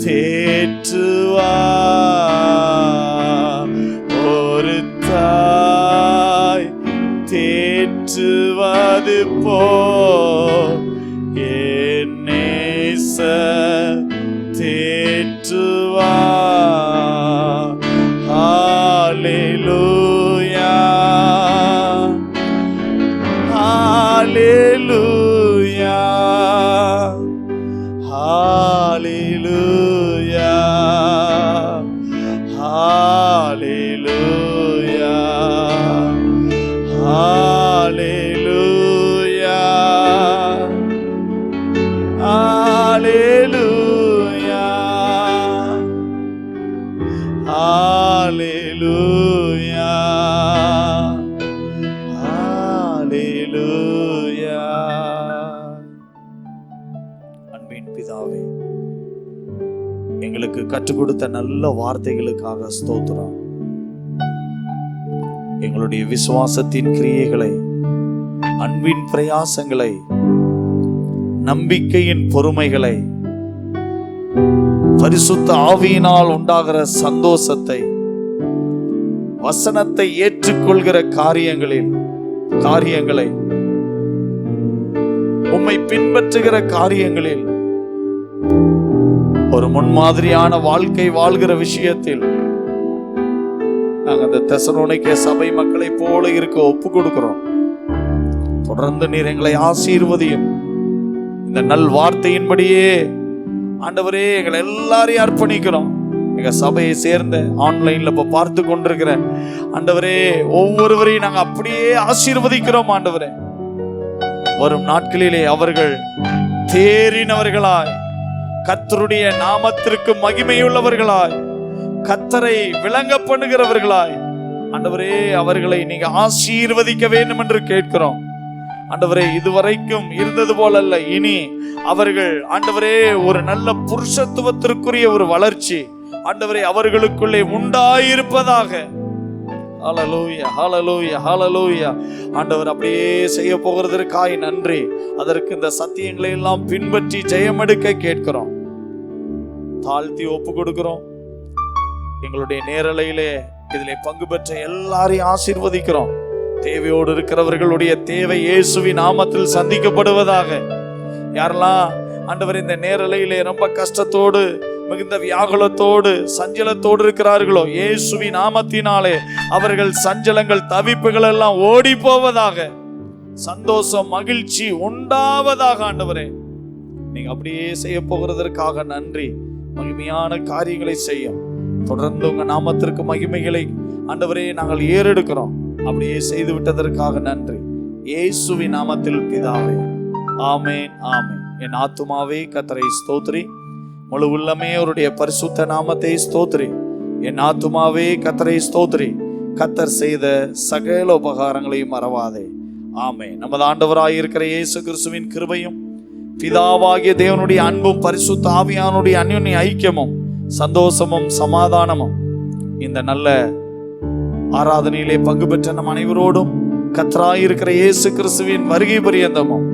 தேற்றுவா. ஒரு தாய் தேற்றுவது போ என் நேசர் தேற்றுவா. ஹல்லேலூயா ஹல்லேலூயா ஹல்லேலூயா ஹல்லேலூயா ஹல்லேலூயா ஹல்லேலூயா ஹல்லேலூயா ஹல்லேலூயா. அன்பின் பிதாவே, எங்களுக்கு கற்றுக் கொடுத்த நல்ல வார்த்தைகளுக்காக ஸ்தோத்திரம். எங்களுடைய விசுவாசத்தின் கிரியைகளை, அன்பின் பிரயாசங்களை, நம்பிக்கையின் பொறுமைகளை, பரிசுத்த ஆவியினால் உண்டாகிற சந்தோஷத்தை, வசனத்தை ஏற்றுக்கொள்கிற காரியங்களை, உம்மை பின்பற்றுகிற காரியங்களில், ஒரு முன்மாதிரியான வாழ்க்கை வாழ்கிற விஷயத்தில் நாங்கள் அந்த தெசலோனிக்கே சபை மக்களை போல இருக்க ஒப்பு கொடுக்கிறோம். தொடர்ந்து நீர் எங்களை ஆசீர்வதியும். இந்த நல் வார்த்தையின்படியே ஆண்டவரே எங்களை எல்லாரையும் அர்ப்பணிக்கிறோம். எங்க சபையை சேர்ந்த ஆன்லைன்ல இப்ப பார்த்து கொண்டிருக்கிற ஆண்டவரே ஒவ்வொருவரையும் நாங்க அப்படியே ஆசீர்வதிக்கிறோம். ஆண்டவரே, வரும் நாட்களிலே அவர்கள் தேறினவர்களாய், கர்த்தருடைய நாமத்திற்கு மகிமையுள்ளவர்களாய், கர்த்தரை விளங்க பண்ணுகிறவர்களாய் ஆண்டவரே அவர்களை நீங்க ஆசீர்வதிக்க வேண்டும் என்று கேட்கிறோம். ஆண்டவரே, இதுவரைக்கும் இருந்தது போல அல்ல, இனி அவர்கள் ஆண்டவரே ஒரு நல்ல புருஷத்துவத்திற்குரிய ஒரு வளர்ச்சி ஆண்டவரே அவர்களுக்குள்ளே உண்டாயிருப்பதாக. ஹல்லேலூயா ஹல்லேலூயா ஹல்லேலூயா. ஆண்டவர் அப்படியே செய்ய போகிறதற்காய் நன்றி. அதற்கு இந்த சத்தியங்களை எல்லாம் பின்பற்றி ஜெயமெடுக்க கேட்கிறோம். தாழ்த்தி ஒப்பு கொடுக்கிறோம். எங்களுடைய நேரலையிலே இதிலே பங்கு பெற்ற எல்லாரையும் ஆசீர்வதிக்கிறோம். தேவையோடு இருக்கிறவர்களுடைய தேவை இயேசுவின் நாமத்தில் சந்திக்கப்படுவதாக. யாரெல்லாம் ஆண்டவர் இந்த நேரலையிலே ரொம்ப கஷ்டத்தோடு, மிகுந்த வியாகுலத்தோடு, சஞ்சலத்தோடு இருக்கிறார்களோ, இயேசுவின் நாமத்தினாலே அவர்கள் சஞ்சலங்கள், தவிப்புகள் எல்லாம் ஓடி போவதாக. சந்தோஷம், மகிழ்ச்சி உண்டாவதாக. ஆண்டவரே, நீங்க அப்படியே செய்ய போகிறதற்காக நன்றி. மகிமையான காரியங்களை செய்யும். தொடர்ந்து உங்க நாமத்திற்கு மகிமைகளை ஆண்டவரே நாங்கள் ஏறெடுக்கிறோம். அப்படியே செய்து விட்டதற்காக நன்றி. இயேசுவின் நாமத்தில் பிதாவே, ஆமேன் ஆமேன். என் ஆத்துமாவே கர்த்தரை ஸ்தோத்திரி, முழு உள்ளமே அவருடைய பரிசுத்த நாமத்தை ஸ்தோத்திரி. என் ஆத்துமாவே கர்த்தரை ஸ்தோத்திரி, கர்த்தர் செய்த சகல உபகாரங்களையும் மறவாதே. ஆமென். நமது ஆண்டவராய் இருக்கிற இயேசு கிறிஸ்துவின் கிருபையும், பிதாவாகிய தேவனுடைய அன்பும், பரிசுத்த ஆவியானுடைய அன்யோன்ய ஐக்கியமும், சந்தோஷமும், சமாதானமும் இந்த நல்ல ஆராதனையிலே பங்கு பெற்ற நம் அனைவரோடும் கர்த்தராய் இருக்கிற இயேசு கிறிஸ்துவின் வருகை பரியந்தமும்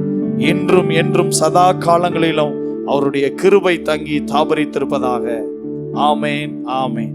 என்றும் என்றும் சதா காலங்களிலும் அவருடைய கிருபை தங்கி தாபரித்திருப்பதாக. ஆமேன் ஆமேன்.